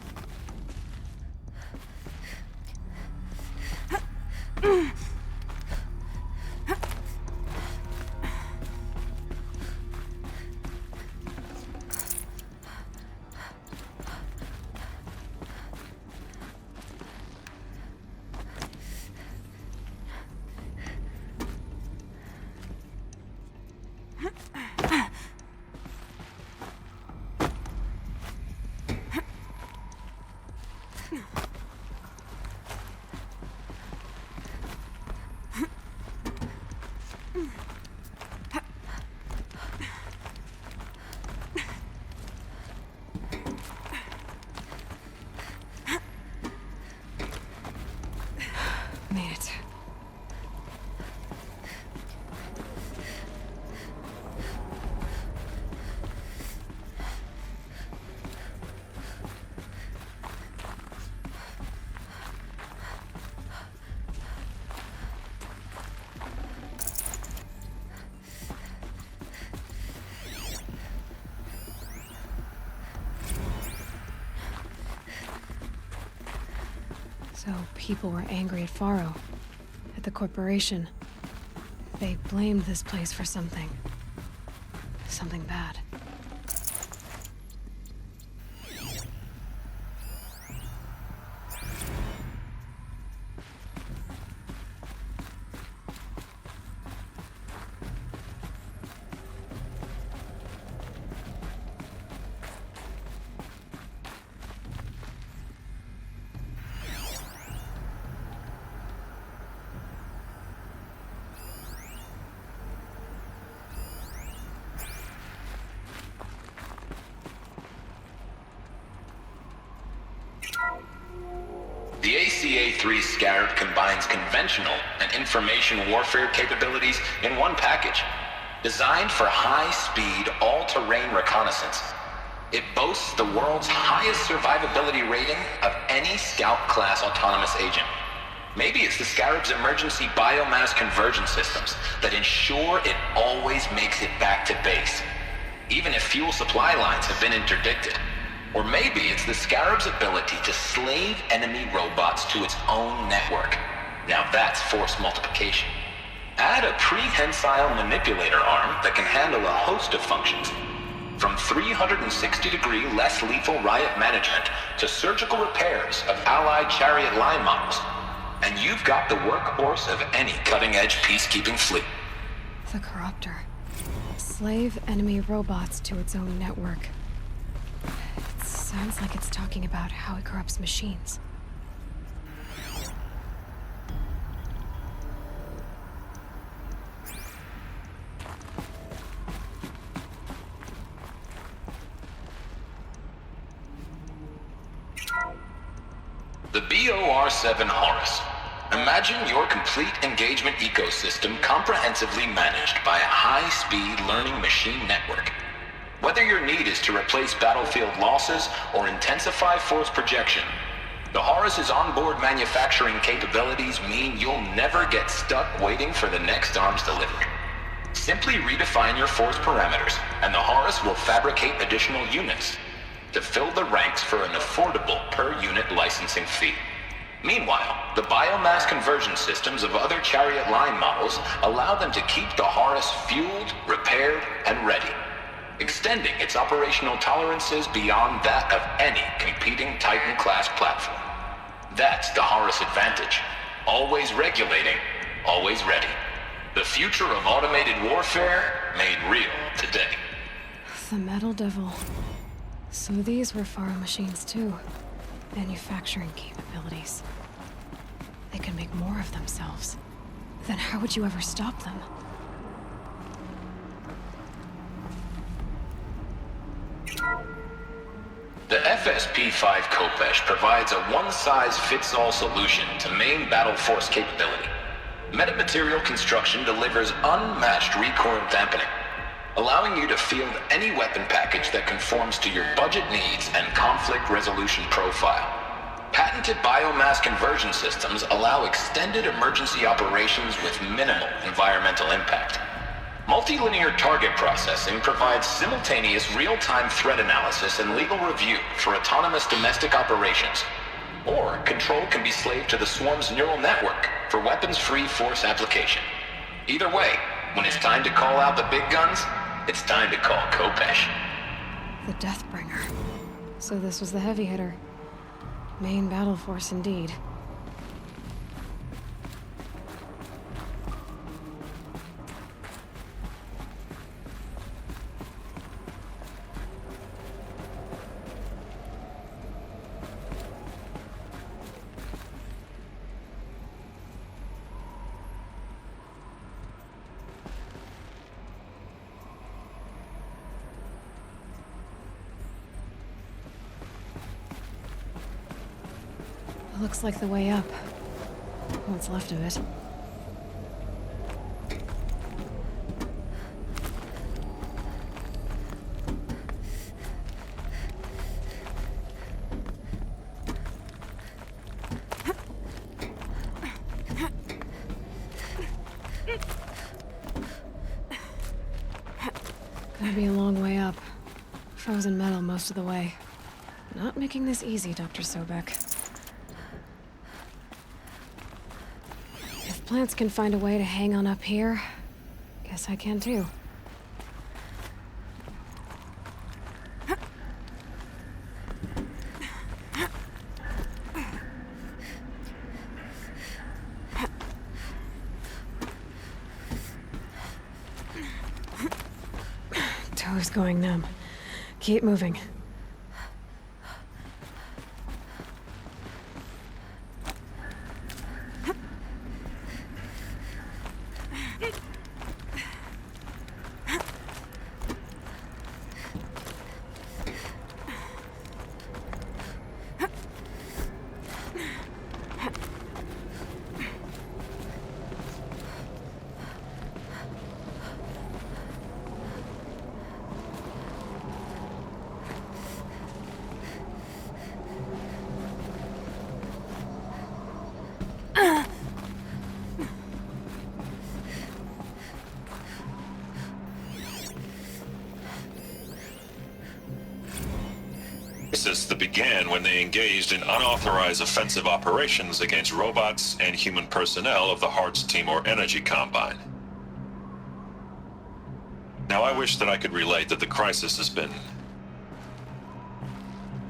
Made it. So people were angry at Faro, at the corporation. They blamed this place for something. Something bad. The ACA-3 Scarab combines conventional and information warfare capabilities in one package. Designed for high-speed, all-terrain reconnaissance, it boasts the world's highest survivability rating of any Scout-class autonomous agent. Maybe it's the Scarab's emergency biomass conversion systems that ensure it always makes it back to base, even if fuel supply lines have been interdicted. Or maybe it's the Scarab's ability to slave enemy robots to its own network. Now that's force multiplication. Add a prehensile manipulator arm that can handle a host of functions, from 360-degree less lethal riot management to surgical repairs of Allied chariot line models, and you've got the workhorse of any cutting-edge peacekeeping fleet. The Corruptor. Slave enemy robots to its own network. It sounds like it's talking about how it corrupts machines. The BOR-7 Horus. Imagine your complete engagement ecosystem comprehensively managed by a high-speed learning machine network. Whether your need is to replace battlefield losses or intensify force projection, the Horus's onboard manufacturing capabilities mean you'll never get stuck waiting for the next arms delivery. Simply redefine your force parameters, and the Horus will fabricate additional units to fill the ranks for an affordable per-unit licensing fee. Meanwhile, the biomass conversion systems of other chariot line models allow them to keep the Horus fueled, repaired, and ready, extending its operational tolerances beyond that of any competing Titan-class platform. That's the Horus advantage. Always regulating, always ready. The future of automated warfare made real today. The Metal Devil. So these were Faro machines too. Manufacturing capabilities. They can make more of themselves. Then how would you ever stop them? The FSP-5 Kopesh provides a one-size-fits-all solution to main battle force capability. Metamaterial construction delivers unmatched recoil dampening, allowing you to field any weapon package that conforms to your budget needs and conflict resolution profile. Patented biomass conversion systems allow extended emergency operations with minimal environmental impact. Multilinear target processing provides simultaneous real-time threat analysis and legal review for autonomous domestic operations. Or control can be slaved to the swarm's neural network for weapons-free force application. Either way, when it's time to call out the big guns, it's time to call Kopesh. The Deathbringer. So this was the heavy hitter. Main battle force indeed. Looks like the way up. What's left of it. Gonna be a long way up. Frozen metal most of the way. Not making this easy, Dr. Sobek. If plants can find a way to hang on up here, guess I can too. Toe's going numb. Keep moving. That began when they engaged in unauthorized offensive operations against robots and human personnel of the Hearts Timor Energy Combine. Now, I wish that I could relate that the crisis has been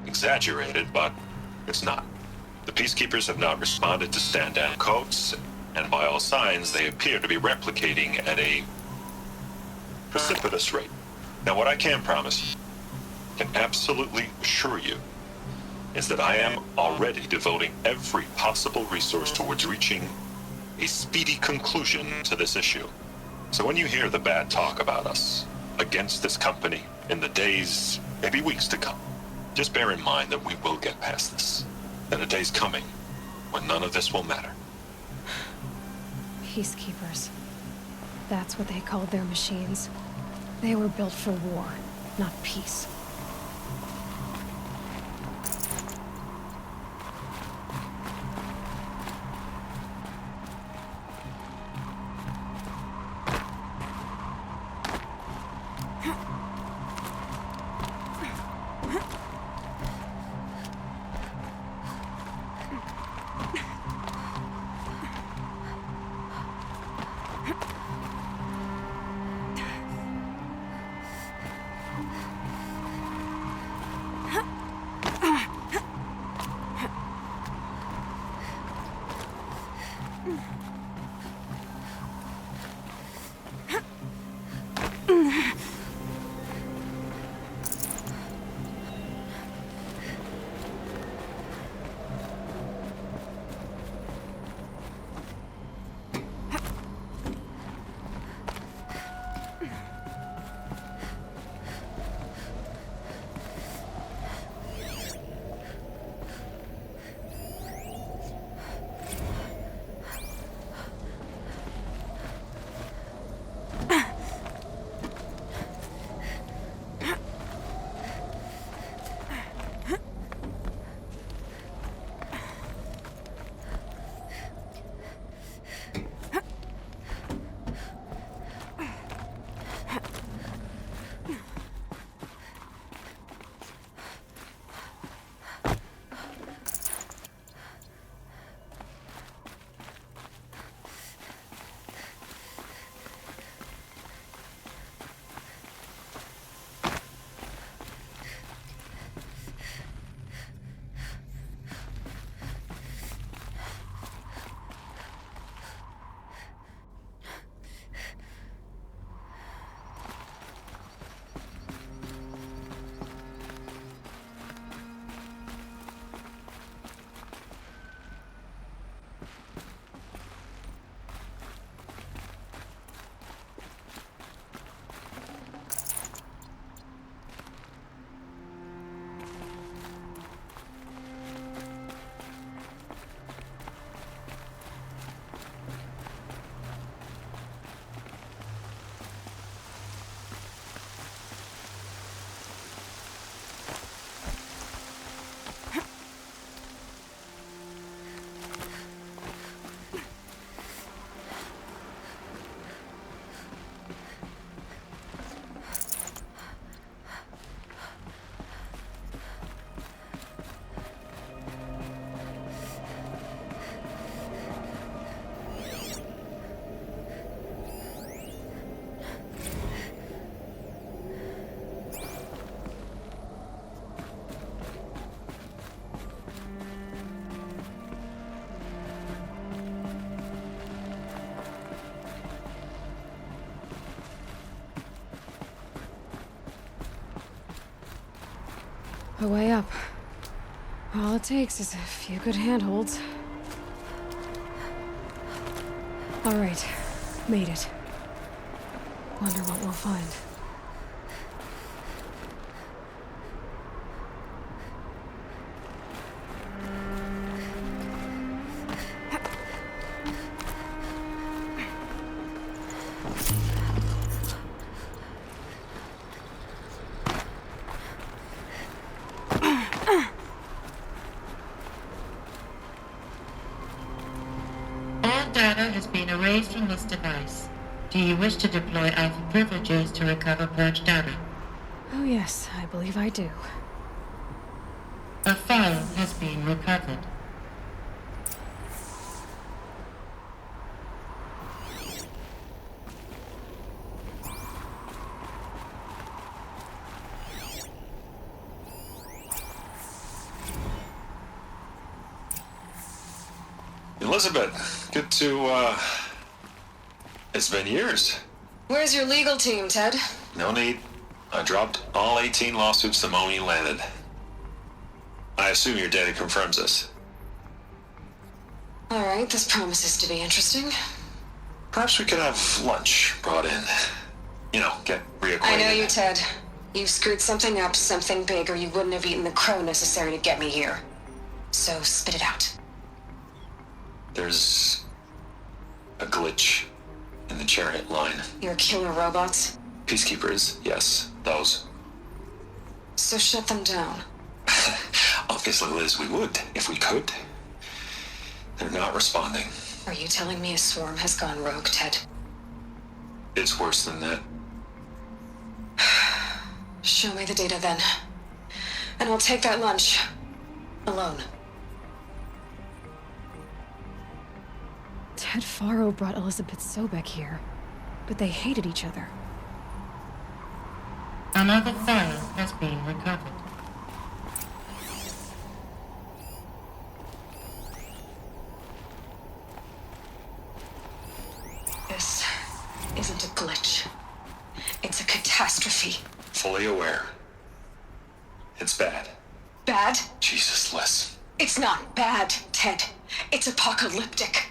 exaggerated, but it's not. The Peacekeepers have not responded to stand-down codes, and by all signs, they appear to be replicating at a precipitous rate. Now, what I can promise, can absolutely assure you, is that I am already devoting every possible resource towards reaching a speedy conclusion to this issue. So when you hear the bad talk about us against this company in the days, maybe weeks to come, just bear in mind that we will get past this. That a day's coming when none of this will matter. Peacekeepers. That's what they called their machines. They were built for war, not peace. A way up. All it takes is a few good handholds. All right, made it. Wonder what we'll find. All data has been erased from this device. Do you wish to deploy Alpha privileges to recover purged data? Oh yes, I believe I do. A file has been recovered. Elizabeth, good to, it's been years. Where's your legal team, Ted? No need. I dropped all 18 lawsuits the moment you landed. I assume your data confirms this. All right, this promises to be interesting. Perhaps we could have lunch brought in. You know, get reacquainted. I know you, Ted. You've screwed something up, something big, or you wouldn't have eaten the crow necessary to get me here. So spit it out. There's a glitch in the chariot line. Your killer robots? Peacekeepers, yes, those. So shut them down. Obviously, Liz, we would, if we could. They're not responding. Are you telling me a swarm has gone rogue, Ted? It's worse than that. Show me the data then. And I'll take that lunch. Alone. Ted Faro brought Elizabeth Sobek here, but they hated each other. Another file has been recovered. This isn't a glitch. It's a catastrophe. Fully aware. It's bad. Bad? Jesus, Liz. It's not bad, Ted. It's apocalyptic.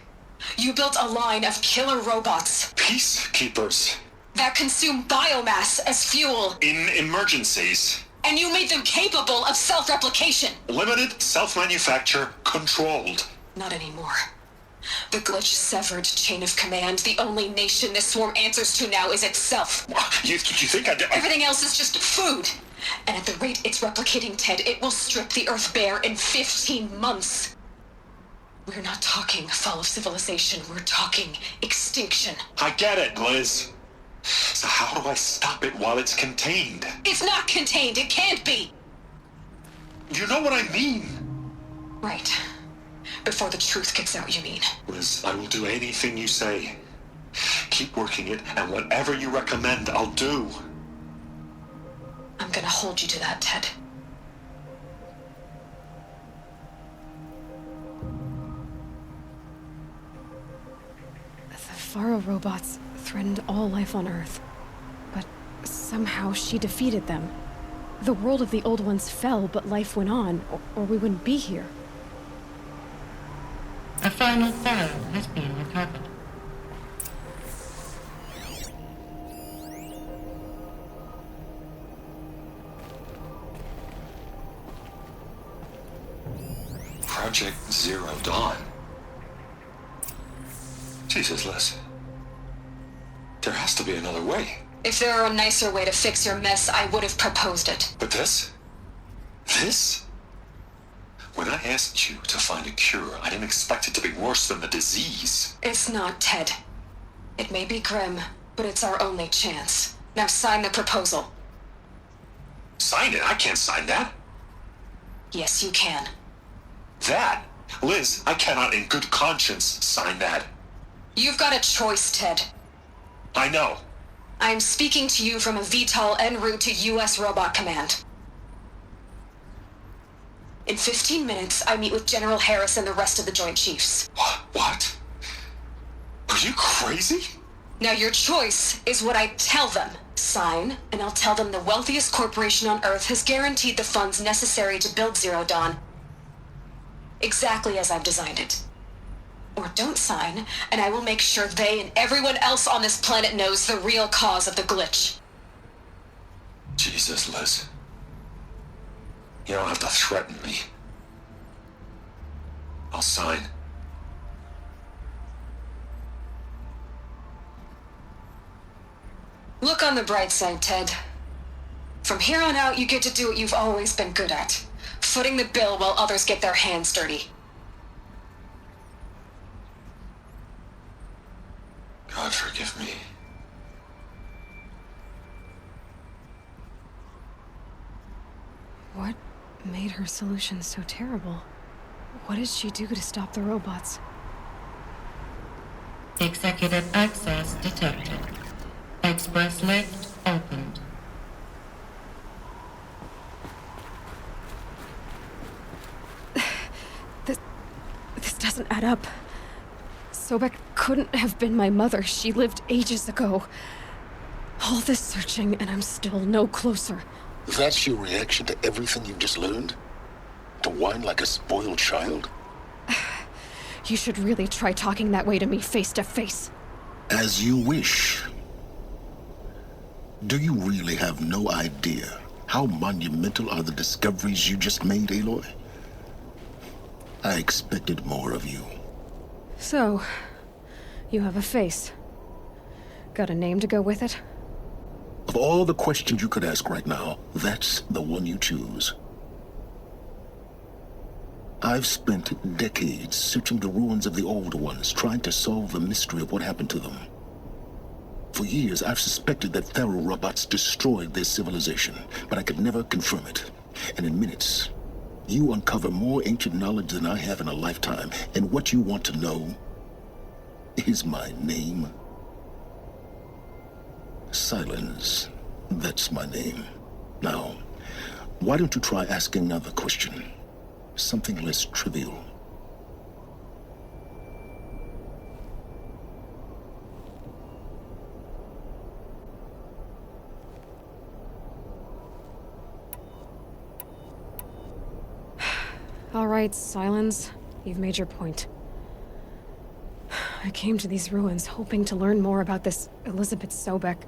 You built a line of killer robots. Peacekeepers. That consume biomass as fuel. In emergencies. And you made them capable of self-replication. Limited, self-manufacture, controlled. Not anymore. The glitch severed chain of command. The only nation this swarm answers to now is itself. You think I did? Everything else is just food. And at the rate it's replicating, Ted, it will strip the Earth bare in 15 months. We're not talking fall of civilization. We're talking extinction. I get it, Liz. So how do I stop it while it's contained? It's not contained. It can't be. You know what I mean. Right. Before the truth gets out, you mean? Liz, I will do anything you say. Keep working it, and whatever you recommend, I'll do. I'm gonna hold you to that, Ted. The Faro robots threatened all life on Earth, but somehow she defeated them. The world of the old ones fell, but life went on, or we wouldn't be here. A final file has been recovered. Project Zero Dawn. Jesus, Liz. There has to be another way. If there were a nicer way to fix your mess, I would have proposed it. But this? This? When I asked you to find a cure, I didn't expect it to be worse than the disease. It's not, Ted. It may be grim, but it's our only chance. Now sign the proposal. Sign it? I can't sign that. Yes, you can. That? Liz, I cannot in good conscience sign that. You've got a choice, Ted. I know. I am speaking to you from a VTOL en route to U.S. Robot Command. In 15 minutes, I meet with General Harris and the rest of the Joint Chiefs. What? Are you crazy? Now your choice is what I tell them. Sign, and I'll tell them the wealthiest corporation on Earth has guaranteed the funds necessary to build Zero Dawn. Exactly as I've designed it. Or don't sign, and I will make sure they and everyone else on this planet knows the real cause of the glitch. Jesus, Liz. You don't have to threaten me. I'll sign. Look on the bright side, Ted. From here on out, you get to do what you've always been good at. Footing the bill while others get their hands dirty. God forgive me. What made her solution so terrible? What did she do to stop the robots? Executive access detected. Express lift opened. This doesn't add up. Sobek couldn't have been my mother. She lived ages ago. All this searching, and I'm still no closer. That's your reaction to everything you've just learned? To whine like a spoiled child? You should really try talking that way to me face to face. As you wish. Do you really have no idea how monumental are the discoveries you just made, Aloy? I expected more of you. So, you have a face. Got a name to go with it? Of all the questions you could ask right now, that's the one you choose. I've spent decades searching the ruins of the old ones, trying to solve the mystery of what happened to them. For years, I've suspected that Faro robots destroyed their civilization, but I could never confirm it. And in minutes, you uncover more ancient knowledge than I have in a lifetime, and what you want to know is my name. Silence. That's my name. Now, why don't you try asking another question? Something less trivial. All right, Silence. You've made your point. I came to these ruins hoping to learn more about this Elizabeth Sobek.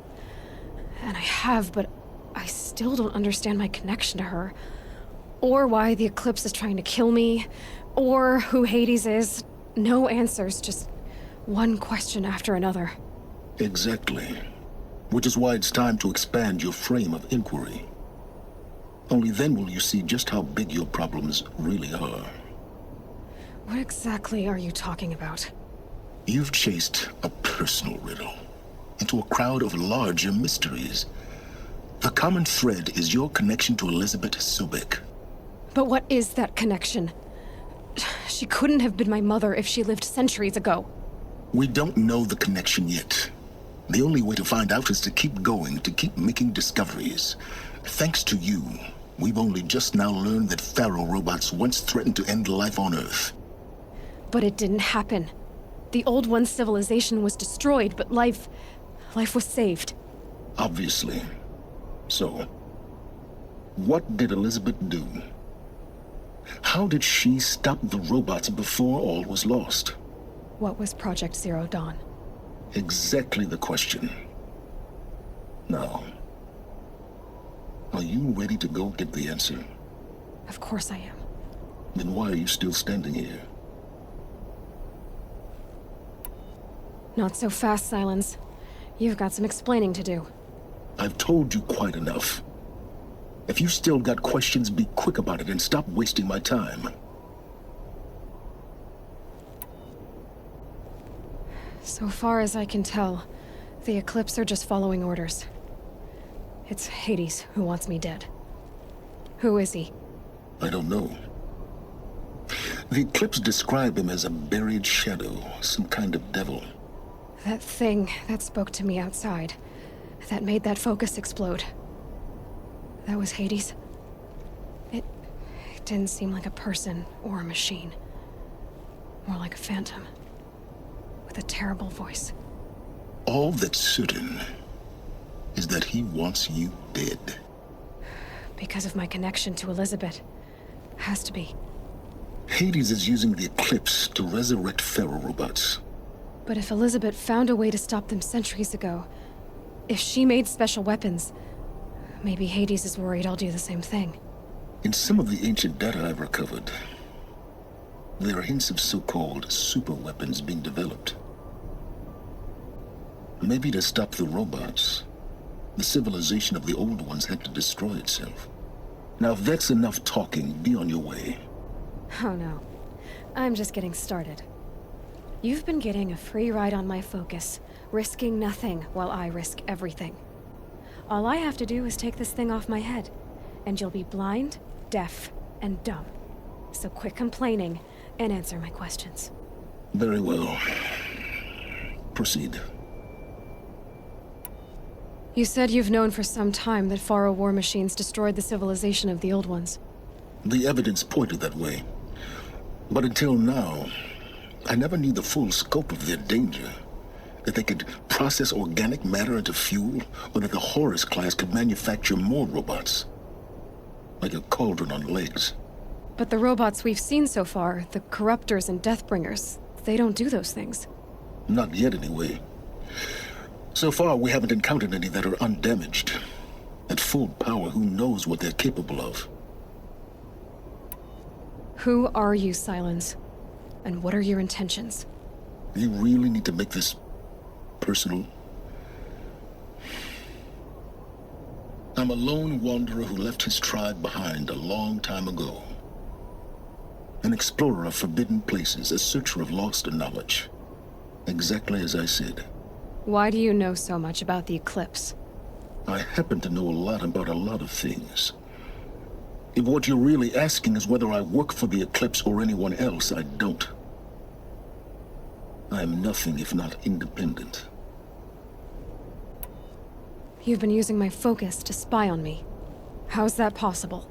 And I have, but I still don't understand my connection to her. Or why the Eclipse is trying to kill me. Or who Hades is. No answers, just one question after another. Exactly. Which is why it's time to expand your frame of inquiry. Only then will you see just how big your problems really are. What exactly are you talking about? You've chased a personal riddle into a crowd of larger mysteries. The common thread is your connection to Elizabeth Sobek. But what is that connection? She couldn't have been my mother if she lived centuries ago. We don't know the connection yet. The only way to find out is to keep going, to keep making discoveries. Thanks to you, we've only just now learned that Faro robots once threatened to end life on Earth. But it didn't happen. The Old One's civilization was destroyed, but life was saved. Obviously. So, what did Elizabeth do? How did she stop the robots before all was lost? What was Project Zero Dawn? Exactly the question. Now, are you ready to go get the answer? Of course I am. Then why are you still standing here? Not so fast, Silence. You've got some explaining to do. I've told you quite enough. If you've still got questions, be quick about it and stop wasting my time. So far as I can tell, the Eclipse are just following orders. It's Hades who wants me dead. Who is he? I don't know. The Eclipse describe him as a buried shadow, some kind of devil. That thing that spoke to me outside, that made that focus explode. That was Hades. It didn't seem like a person or a machine. More like a phantom. With a terrible voice. All that's certain is that he wants you dead. Because of my connection to Elizabeth. Has to be. Hades is using the eclipse to resurrect ferrorobots. But if Elizabeth found a way to stop them centuries ago, if she made special weapons, maybe Hades is worried I'll do the same thing. In some of the ancient data I've recovered, there are hints of so-called super weapons being developed. Maybe to stop the robots, the civilization of the old ones had to destroy itself. Now, if that's enough talking, be on your way. Oh no. I'm just getting started. You've been getting a free ride on my focus, risking nothing while I risk everything. All I have to do is take this thing off my head, and you'll be blind, deaf, and dumb. So quit complaining and answer my questions. Very well. Proceed. You said you've known for some time that Faro war machines destroyed the civilization of the old ones. The evidence pointed that way. But until now, I never knew the full scope of their danger. That they could process organic matter into fuel, or that the Horus class could manufacture more robots. Like a cauldron on legs. But the robots we've seen so far, the Corruptors and Deathbringers, they don't do those things. Not yet, anyway. So far, we haven't encountered any that are undamaged. At full power, who knows what they're capable of? Who are you, Silence? And what are your intentions? You really need to make this personal? I'm a lone wanderer who left his tribe behind a long time ago. An explorer of forbidden places, a searcher of lost knowledge. Exactly as I said. Why do you know so much about the eclipse? I happen to know a lot about a lot of things. If what you're really asking is whether I work for the eclipse or anyone else, I don't. I am nothing if not independent. You've been using my focus to spy on me. How's that possible?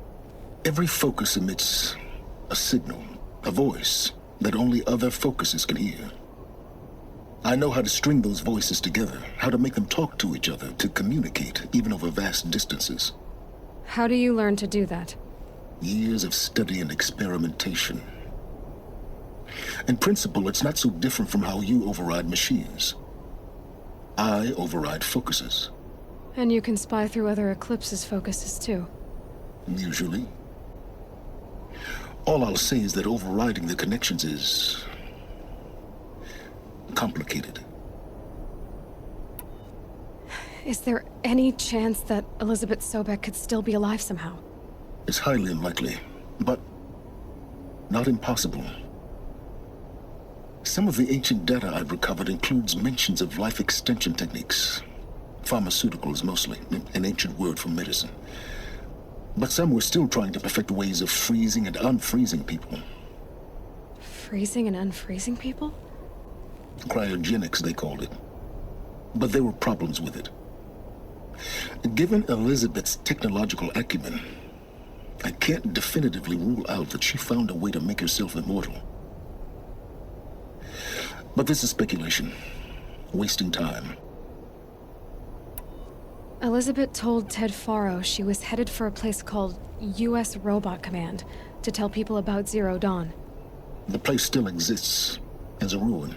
Every focus emits a signal, a voice, that only other focuses can hear. I know how to string those voices together, how to make them talk to each other, to communicate, even over vast distances. How do you learn to do that? Years of study and experimentation. In principle, it's not so different from how you override machines. I override focuses. And you can spy through other Eclipse's focuses too. Usually. All I'll say is that overriding the connections is complicated. Is there any chance that Elizabeth Sobek could still be alive somehow? It's highly unlikely, but not impossible. Some of the ancient data I've recovered includes mentions of life extension techniques. Pharmaceuticals mostly, an ancient word for medicine. But some were still trying to perfect ways of freezing and unfreezing people. Freezing and unfreezing people? Cryogenics, they called it. But there were problems with it. Given Elizabeth's technological acumen, I can't definitively rule out that she found a way to make herself immortal. But this is speculation. Wasting time. Elizabeth told Ted Faro she was headed for a place called U.S. Robot Command to tell people about Zero Dawn. The place still exists as a ruin.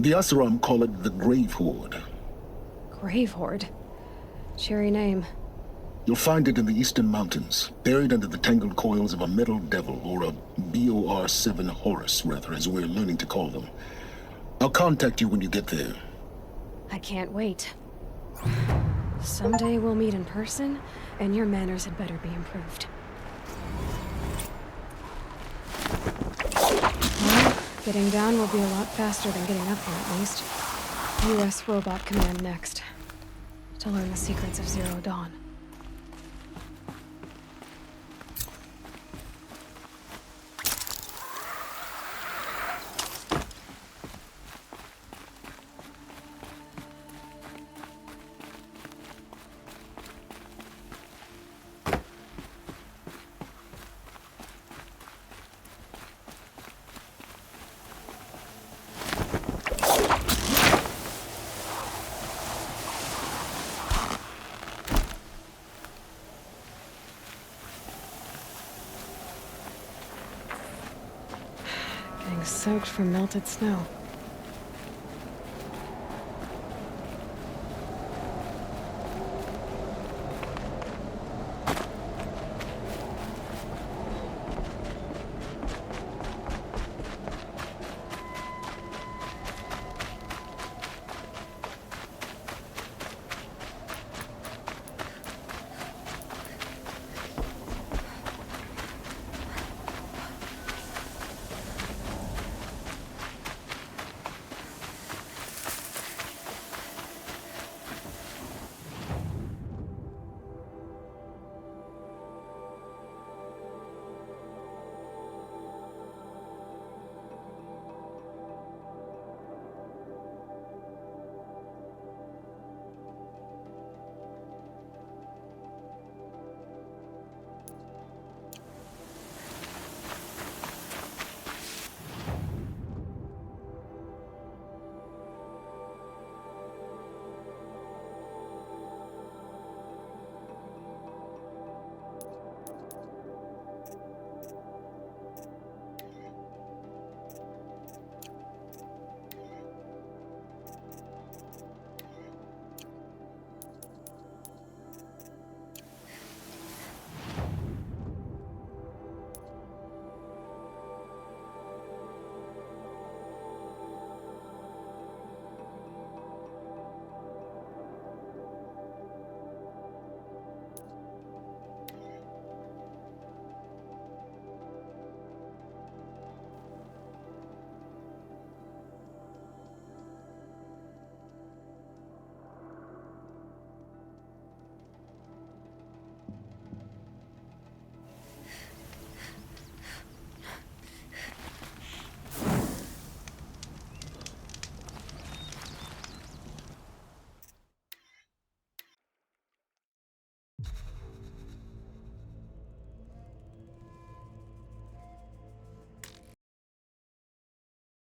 The Asuram call it the Grave Horde. Grave Horde? Cheery name. You'll find it in the eastern mountains, buried under the tangled coils of a metal devil, or a BOR-7 Horus, rather, as we're learning to call them. I'll contact you when you get there. I can't wait. Someday we'll meet in person, and your manners had better be improved. Well, getting down will be a lot faster than getting up there, at least. U.S. Robot Command next. To learn the secrets of Zero Dawn. soaked from melted snow.